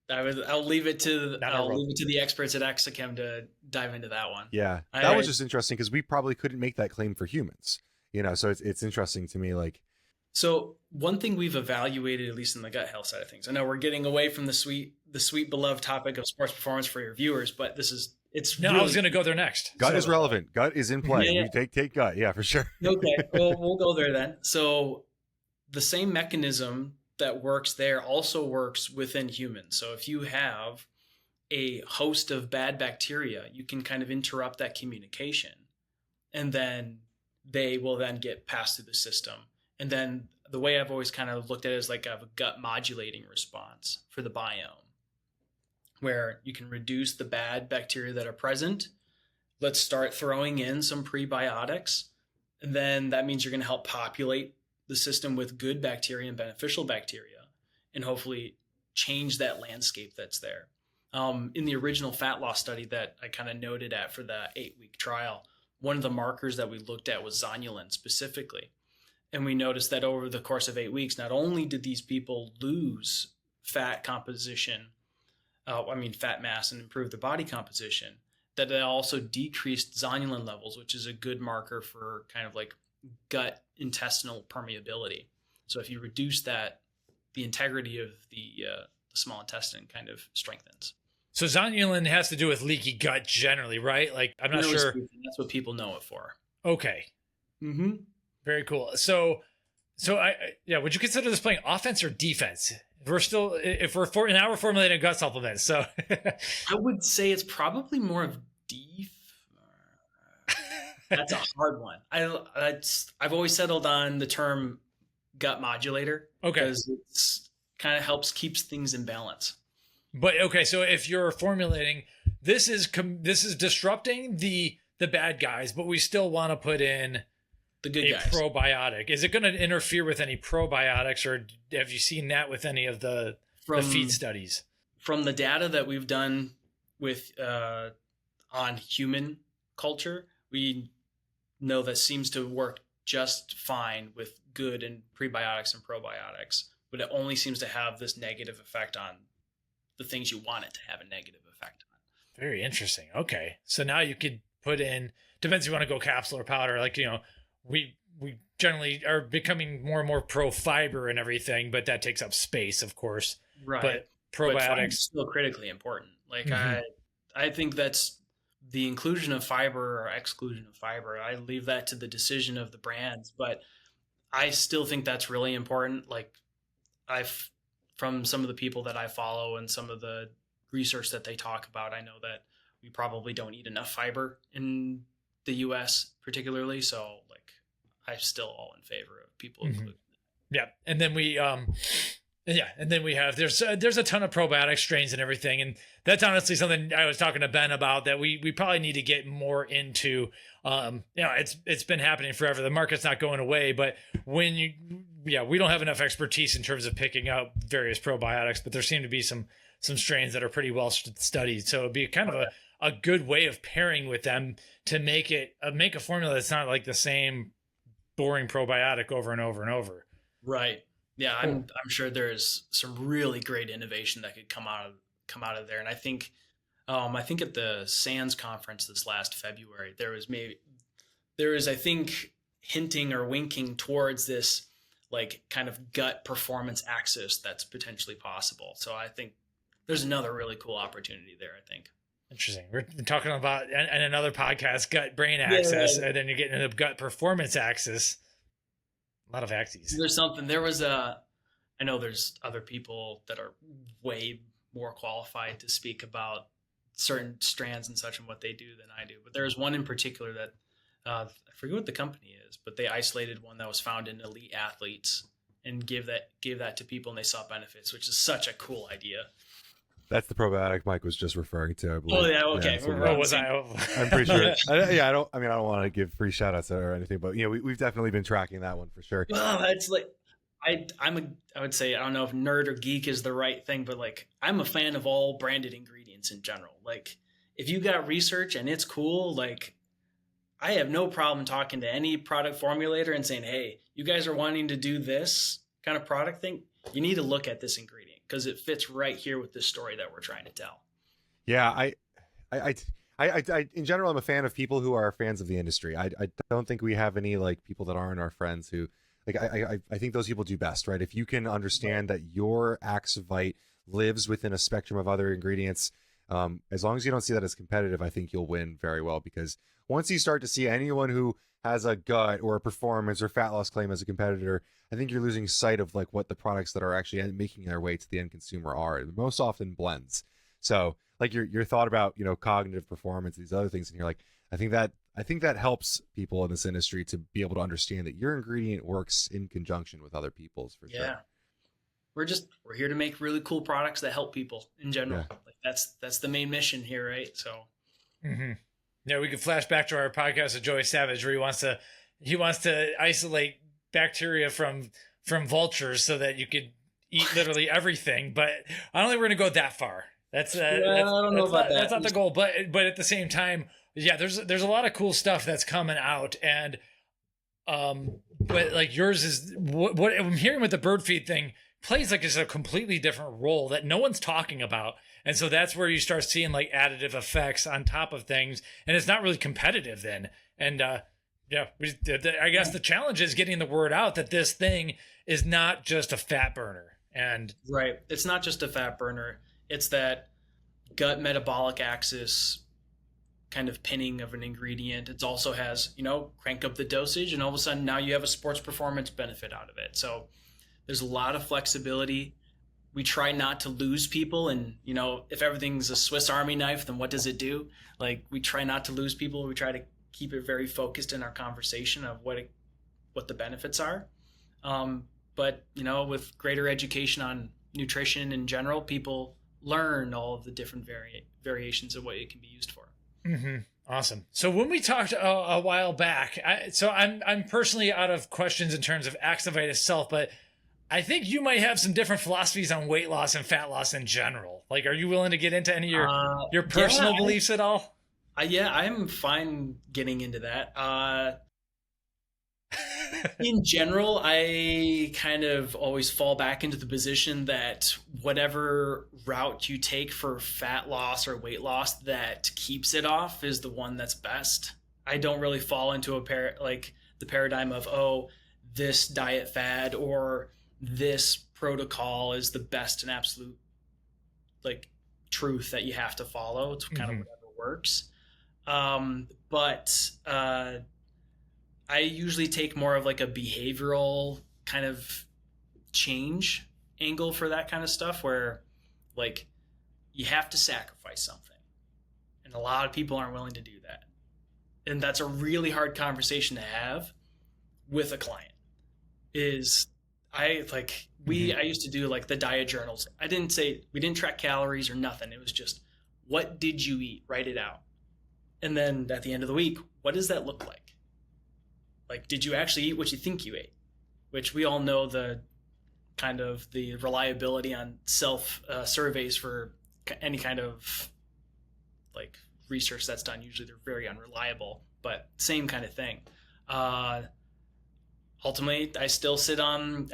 I'll leave it to the experts at Axichem to dive into that one. Yeah, that was just interesting because we probably couldn't make that claim for humans. So it's interesting to me. Like, so one thing we've evaluated, at least in the gut health side of things. I know we're getting away from the sweet beloved topic of sports performance for your viewers, but I was going to go there next. Gut is relevant. Gut is in play. Yeah. You take gut. Yeah, for sure. Okay, well, we'll go there then. So the same mechanism that works there also works within humans. So if you have a host of bad bacteria, you can kind of interrupt that communication, and then they will then get passed through the system. And then the way I've always kind of looked at it is like I have a gut modulating response for the biome, where you can reduce the bad bacteria that are present. Let's start throwing in some prebiotics. And then that means you're going to help populate the system with good bacteria and beneficial bacteria, and hopefully change that landscape that's there. In the original fat loss study that I kind of noted at for the 8-week trial, one of the markers that we looked at was zonulin specifically. And we noticed that over the course of 8 weeks, not only did these people lose fat composition, fat mass, and improve their body composition, that it also decreased zonulin levels, which is a good marker for kind of like gut intestinal permeability. So if you reduce that, the integrity of the small intestine kind of strengthens. So zonulin has to do with leaky gut generally, right? Like, I'm not sure. That's what people know it for. Okay. Mm-hmm. Very cool. So would you consider this playing offense or defense? We're formulating a gut supplement. So I would say it's probably more of That's a hard one. I've always settled on the term gut modulator. Okay. Because it's kind of keeps things in balance. But okay, so if you're formulating, this is disrupting the bad guys, but we still want to put in the good guys. Probiotic. Is it going to interfere with any probiotics, or have you seen that with any of the feed studies? From the data that we've done with on human culture, we know that seems to work just fine with good and prebiotics and probiotics, but it only seems to have this negative effect on the things you want it to have a negative effect on. Very interesting. Okay. So now you could put in, depends if you want to go capsule or powder, like, we generally are becoming more and more pro fiber and everything, but that takes up space, of course. Right. But probiotics is still critically important. Like I think that's the inclusion of fiber or exclusion of fiber. I leave that to the decision of the brands, but I still think that's really important. Like from some of the people that I follow and some of the research that they talk about, I know that we probably don't eat enough fiber in the US particularly. So like I'm still all in favor of people including that. Yeah. And then we have there's a ton of probiotic strains and everything, and that's honestly something I was talking to Ben about that we probably need to get more into. It's been happening forever. The market's not going away, but we don't have enough expertise in terms of picking out various probiotics, but there seem to be some strains that are pretty well studied. So it'd be kind of a good way of pairing with them to make a formula that's not like the same boring probiotic over and over and over. Right. Yeah, I'm sure there's some really great innovation that could come out of there. And I think at the SANS conference this last February, there was I think hinting or winking towards this like kind of gut performance axis that's potentially possible. So I think there's another really cool opportunity there, I think. Interesting. We're talking about in another podcast, gut brain axis, and then you're getting into the gut performance axis. A lot of axes. I know there's other people that are way more qualified to speak about certain strands and such and what they do than I do. But there's one in particular that I forget what the company is, but they isolated one that was found in elite athletes and gave that to people and they saw benefits, which is such a cool idea. That's the probiotic Mike was just referring to, I believe. Oh yeah, okay. I'm pretty sure. I don't want to give free shout outs or anything, but we've definitely been tracking that one for sure. Well, it's like I would say, I don't know if nerd or geek is the right thing, but like I'm a fan of all branded ingredients in general. Like if you got research and it's cool, like I have no problem talking to any product formulator and saying, hey, you guys are wanting to do this kind of product thing. You need to look at this ingredient because it fits right here with this story that we're trying to tell. Yeah, I in general, I'm a fan of people who are fans of the industry. I don't think we have any like people that aren't our friends who like, I think those people do best, right? If you can understand that your aXivite lives within a spectrum of other ingredients, as long as you don't see that as competitive, I think you'll win very well, because once you start to see anyone who has a gut or a performance or fat loss claim as a competitor, I think you're losing sight of like what the products that are actually making their way to the end consumer are. They're most often blends. So like your thought about, cognitive performance, these other things, and you're like, I think that helps people in this industry to be able to understand that your ingredient works in conjunction with other people's for sure. We're here to make really cool products that help people in general. Yeah. Like that's the main mission here, right? So yeah, we could flash back to our podcast with Joey Savage where he wants to isolate bacteria from vultures so that you could eat literally everything, but I don't think we're gonna go that far. That's I don't know about that. That's not the goal, but at the same time, yeah, there's a lot of cool stuff that's coming out, and but like yours is what I'm hearing with the bird feed thing plays like it's a completely different role that no one's talking about, and so that's where you start seeing like additive effects on top of things, and it's not really competitive then. And I guess the challenge is getting the word out that this thing is not just a fat burner, and right, it's not just a fat burner. It's that gut metabolic axis kind of pinning of an ingredient. It also has, crank up the dosage, and all of a sudden now you have a sports performance benefit out of it. So there's a lot of flexibility. We try not to lose people, and if everything's a Swiss Army knife, then what does it do? Like we try not to lose people. We try to keep it very focused in our conversation of what the benefits are. But with greater education on nutrition in general, people learn all of the different variations of what it can be used for. Mm-hmm. Awesome. So when we talked a while back, I'm personally out of questions in terms of aXivite itself, but I think you might have some different philosophies on weight loss and fat loss in general. Like, are you willing to get into any of your personal beliefs at all? Yeah, I'm fine getting into that. In general, I kind of always fall back into the position that whatever route you take for fat loss or weight loss that keeps it off is the one that's best. I don't really fall into the paradigm of, oh, this diet fad or this protocol is the best and absolute like truth that you have to follow. It's kind of whatever works. But I usually take more of like a behavioral kind of change angle for that kind of stuff, where like you have to sacrifice something. And a lot of people aren't willing to do that. And that's a really hard conversation to have with a client. I used to do like the diet journals. We didn't track calories or nothing. It was just, what did you eat? Write it out. And then at the end of the week, what does that look like? Like, did you actually eat what you think you ate? Which we all know the reliability on self surveys for any kind of like research that's done. Usually they're very unreliable, but same kind of thing. Ultimately, I still sit on,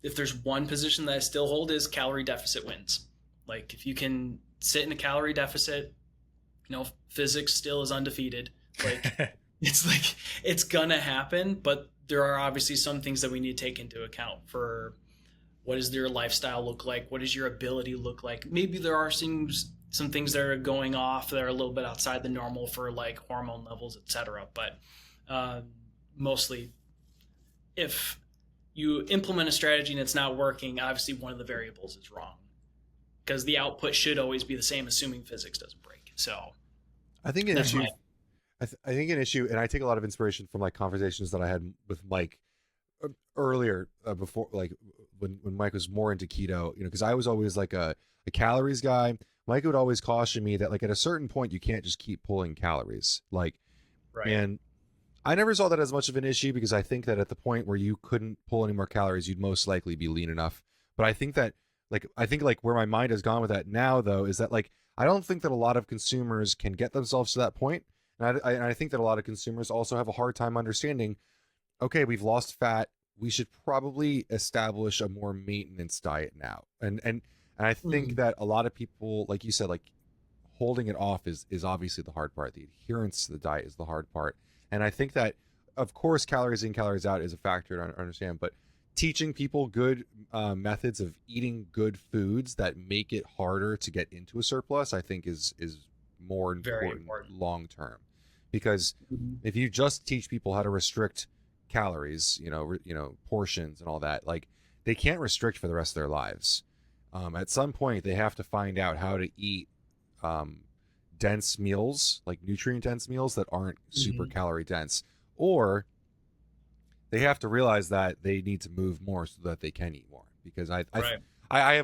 if there's one position that I still hold, is calorie deficit wins. Like if you can sit in a calorie deficit, physics still is undefeated. Like it's gonna happen, but there are obviously some things that we need to take into account for what does your lifestyle look like? What does your ability look like? Maybe there are some things that are going off that are a little bit outside the normal for like hormone levels, etc. But mostly, if you implement a strategy and it's not working, obviously one of the variables is wrong, because the output should always be the same, assuming physics doesn't break. So I think an issue. I think an issue, and I take a lot of inspiration from like conversations that I had with Mike earlier, before, like when Mike was more into keto, because I was always like a calories guy. Mike would always caution me that like at a certain point you can't just keep pulling calories, like, right. And I never saw that as much of an issue, because I think that at the point where you couldn't pull any more calories, you'd most likely be lean enough. But I think that like where my mind has gone with that now, though, is that like I don't think that a lot of consumers can get themselves to that point. And I think that a lot of consumers also have a hard time understanding, okay, we've lost fat, we should probably establish a more maintenance diet now. And I think that a lot of people, like you said, like holding it off is obviously the hard part. The adherence to the diet is the hard part. And I think that, of course, calories in, calories out is a factor to understand, but teaching people good methods of eating good foods that make it harder to get into a surplus, I think is more important long term. Because if you just teach people how to restrict calories, portions and all that, like they can't restrict for the rest of their lives. At some point, they have to find out how to eat dense meals, like nutrient dense meals that aren't super calorie dense, or they have to realize that they need to move more so that they can eat more. Because I have I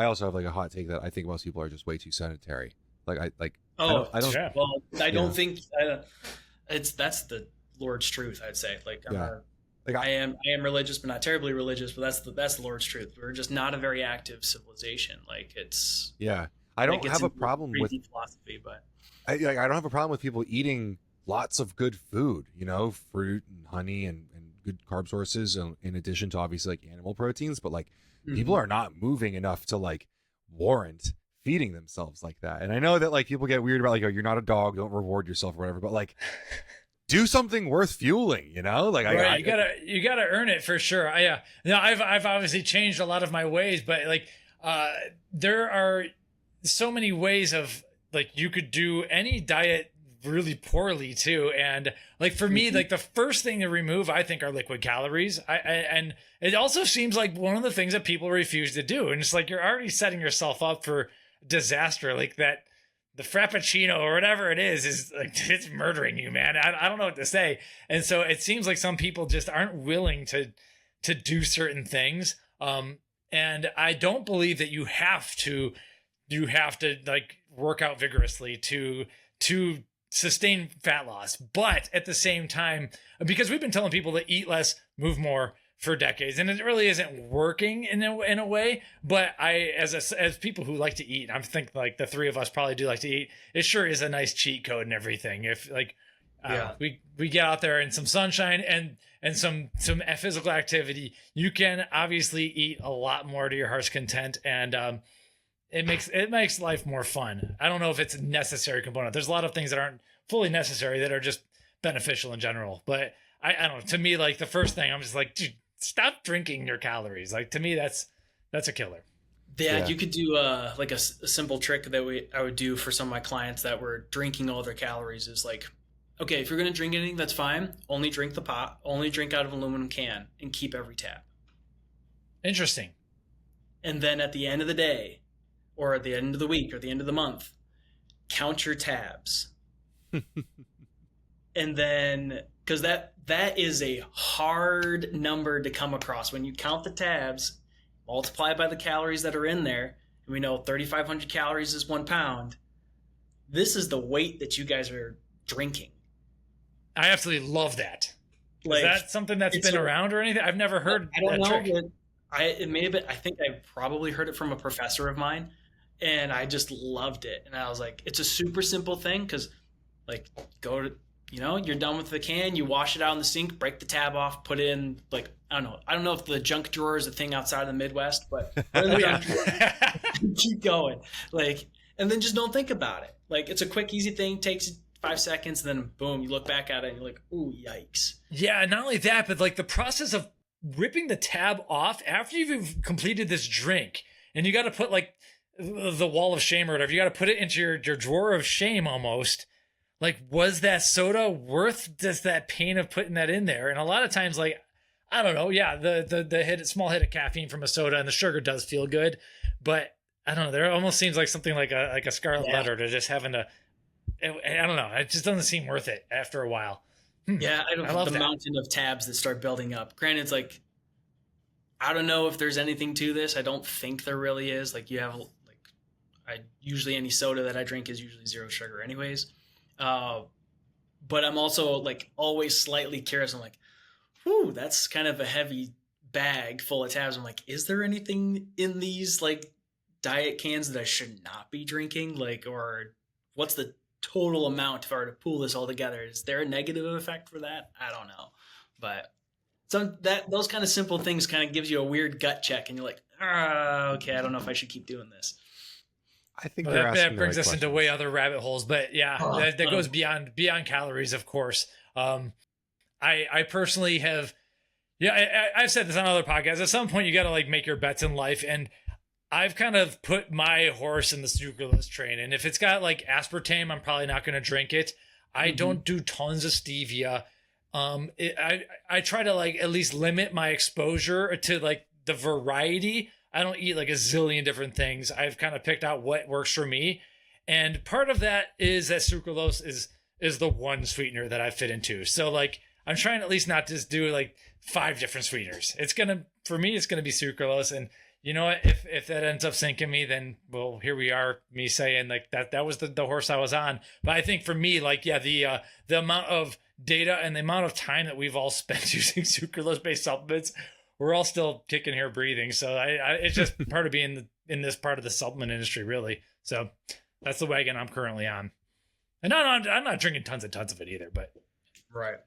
also have like a hot take that I think most people are just way too sedentary. That's the Lord's truth, I'd say. I am religious, but not terribly religious, but that's the Lord's truth. We're just not a very active civilization. I don't have a problem with philosophy, but I don't have a problem with people eating lots of good food, fruit and honey and good carb sources, in addition to obviously like animal proteins, but like people are not moving enough to like warrant feeding themselves like that. And I know that like people get weird about like, oh, you're not a dog, don't reward yourself or whatever, but like do something worth fueling, you gotta earn it for sure. I've obviously changed a lot of my ways, but like there are so many ways of like you could do any diet really poorly too. And like for me, like the first thing to remove, I think, are liquid calories. And it also seems like one of the things that people refuse to do. And it's like you're already setting yourself up for disaster. Like that, the Frappuccino or whatever it is like it's murdering you, man. I don't know what to say. And so it seems like some people just aren't willing to do certain things. And I don't believe that you have to like work out vigorously to sustain fat loss. But at the same time, because we've been telling people to eat less, move more for decades, and it really isn't working in a way. But as people who like to eat, I'm thinking like the three of us probably do like to eat. It sure is a nice cheat code and everything. If like We get out there in some sunshine and some physical activity. You can obviously eat a lot more to your heart's content, and it makes life more fun. I don't know if it's a necessary component. There's a lot of things that aren't fully necessary that are just beneficial in general. But I don't know. To me, like the first thing, I'm just like, dude, stop drinking your calories. Like to me, that's a killer. Yeah, you could do like a simple trick that I would do for some of my clients that were drinking all their calories is like, okay, if you're going to drink anything, that's fine. Only drink the pot, only drink out of an aluminum can, and keep every tab. Interesting. And then at the end of the day, or at the end of the week, or the end of the month, count your tabs. And then, because that is a hard number to come across. When you count the tabs, multiply by the calories that are in there, and we know 3,500 calories is 1 pound. This is the weight that you guys are drinking. I absolutely love that. Like, is that something that's been around or anything? I've never heard I don't that know, trick. but it may have been, I think I probably heard it from a professor of mine, and I just loved it. And I was like, it's a super simple thing, because like go to, you're done with the can, you wash it out in the sink, break the tab off, put it in, like, I don't know if the junk drawer is a thing outside of the Midwest, but keep going. Like, and then just don't think about it. Like, it's a quick, easy thing, takes 5 seconds, and then boom, you look back at it and you're like, ooh, yikes. Yeah, not only that, but like the process of ripping the tab off after you've completed this drink, and you got to put like the wall of shame or whatever, you got to put it into your drawer of shame almost. Like, was that soda worth just that pain of putting that in there? And a lot of times, like, I don't know, yeah, the small hit of caffeine from a soda and the sugar does feel good, but I don't know, there almost seems like something like a scarlet letter to just having to, I don't know, it just doesn't seem worth it after a while. Yeah, I love the that mountain of tabs that start building up. Granted, it's like, I don't know if there's anything to this. I don't think there really is. Like, you have, like, usually any soda that I drink is usually 0 sugar anyways. But I'm also like always slightly curious. I'm like, whew, that's kind of a heavy bag full of tabs. I'm like, is there anything in these like diet cans that I should not be drinking? Like, or what's the total amount if I were to pool this all together? Is there a negative effect for that? I don't know. But those kind of simple things kind of gives you a weird gut check, and you're like, okay, I don't know if I should keep doing this. I think that brings us into way other rabbit holes, but yeah, that goes beyond calories, of course. I personally have, I've said this on other podcasts. At some point, you got to like make your bets in life, and I've kind of put my horse in the sucralose train. And if it's got like aspartame, I'm probably not going to drink it. I don't do tons of stevia. I try to like at least limit my exposure to like the variety. I don't eat like a zillion different things. I've kind of picked out what works for me. And part of that is that sucralose is the one sweetener that I fit into. So like, I'm trying at least not just do like 5 different sweeteners. For me, it's going to be sucralose. And you know what, if that ends up sinking me, then, well, here we are, me saying like that was the horse I was on. But I think for me, like, yeah, the amount of data and the amount of time that we've all spent using sucralose based supplements, we're all still kicking here breathing. So it's just part of being in this part of the supplement industry, really. So that's the wagon I'm currently on. And I'm not drinking tons and tons of it either, but. Right.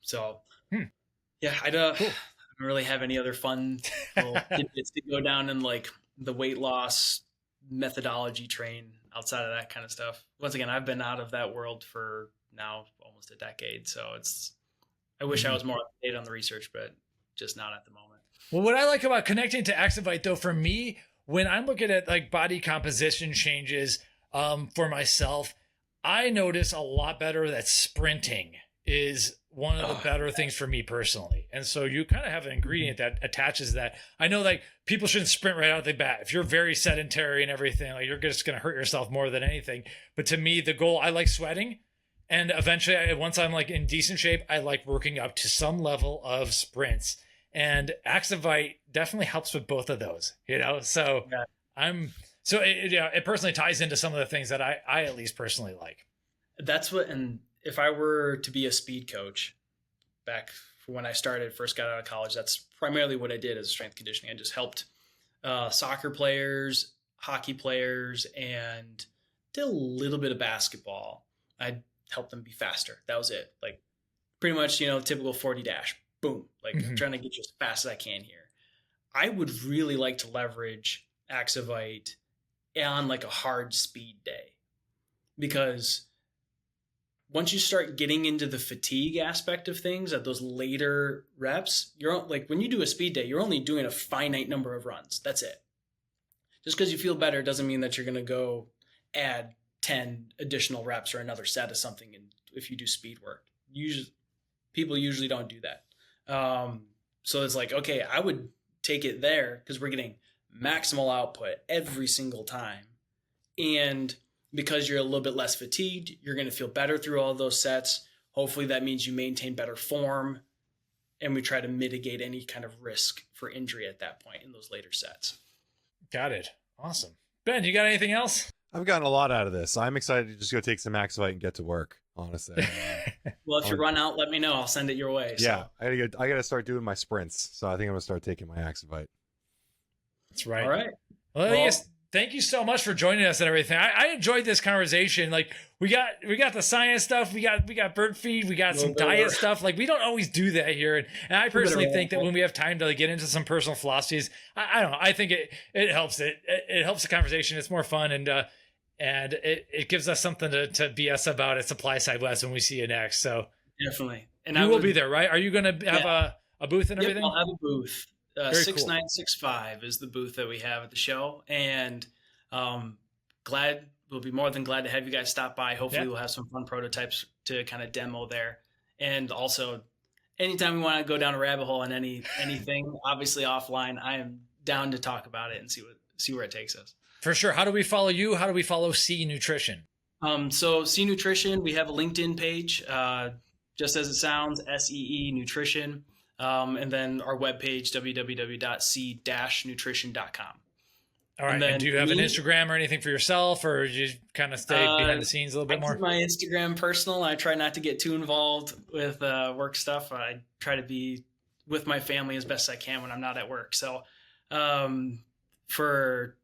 So, yeah, I don't really have any other fun tidbits to go down in like the weight loss methodology train outside of that kind of stuff. Once again, I've been out of that world for now almost a decade. So I wish I was more up to date on the research, but just not at the moment. Well, what I like about connecting to aXivite, though, for me, when I'm looking at like body composition changes for myself, I notice a lot better that sprinting is one of the better things for me personally. And so you kind of have an ingredient that attaches that. I know like people shouldn't sprint right out the bat. If you're very sedentary and everything, like you're just going to hurt yourself more than anything. But to me, the goal, I like sweating. And eventually, once I'm like in decent shape, I like working up to some level of sprints. And aXivite definitely helps with both of those, So it personally ties into some of the things that I at least personally like. That's what, and if I were to be a speed coach back when I first got out of college, that's primarily what I did as strength conditioning. I just helped soccer players, hockey players, and did a little bit of basketball. I help them be faster. That was it. Like pretty much, typical 40 dash, boom. Like I'm trying to get you as fast as I can here. I would really like to leverage aXivite on like a hard speed day, because once you start getting into the fatigue aspect of things at those later reps, you're like, when you do a speed day, you're only doing a finite number of runs. That's it. Just because you feel better doesn't mean that you're going to go add 10 additional reps or another set of something. And if you do speed work, people usually don't do that. So it's like, okay, I would take it there because we're getting maximal output every single time. And because you're a little bit less fatigued, you're going to feel better through all those sets. Hopefully that means you maintain better form, and we try to mitigate any kind of risk for injury at that point in those later sets. Got it. Awesome. Ben, you got anything else? I've gotten a lot out of this. I'm excited to just go take some aXivite and get to work, honestly. Well, if you run out, let me know. I'll send it your way. Yeah, I got to start doing my sprints. So I think I'm going to start taking my aXivite. That's right. All right. Well, yes, thank you so much for joining us and everything. I enjoyed this conversation. Like we got the science stuff, we got bird feed, we got some diet stuff. Like we don't always do that here. And I personally think that when we have time to get into some personal philosophies, I don't know. I think it helps. It helps the conversation. It's more fun, and it gives us something to BS about at Supply Side West when we see you next. So definitely. And you will be there, right? Are you going to have a booth and everything? I'll have a booth. Very 6965 is the booth that we have at the show, and we'll be more than glad to have you guys stop by. Hopefully we'll have some fun prototypes to kind of demo there. And also anytime we want to go down a rabbit hole on anything, obviously offline, I am down to talk about it and see where it takes us. For sure. How do we follow you? How do we follow C Nutrition? So C Nutrition, we have a LinkedIn page, just as it sounds, SEE Nutrition. And then our webpage, www.c-nutrition.com. All right. And do you have an Instagram or anything for yourself, or you kind of stay behind the scenes a little bit more? My Instagram personal. I try not to get too involved with work stuff. I try to be with my family as best I can when I'm not at work. So for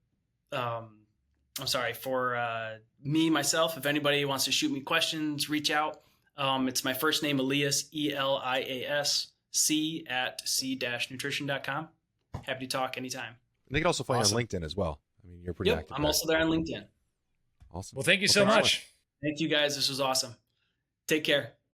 me, myself, if anybody wants to shoot me questions, reach out. It's my first name, Elias, Elias, c@c-nutrition.com. Happy to talk anytime. And they can also find you on LinkedIn as well. I mean, you're pretty active. I'm also there on LinkedIn. Awesome. Well, thank you so much. Thank you guys. This was awesome. Take care.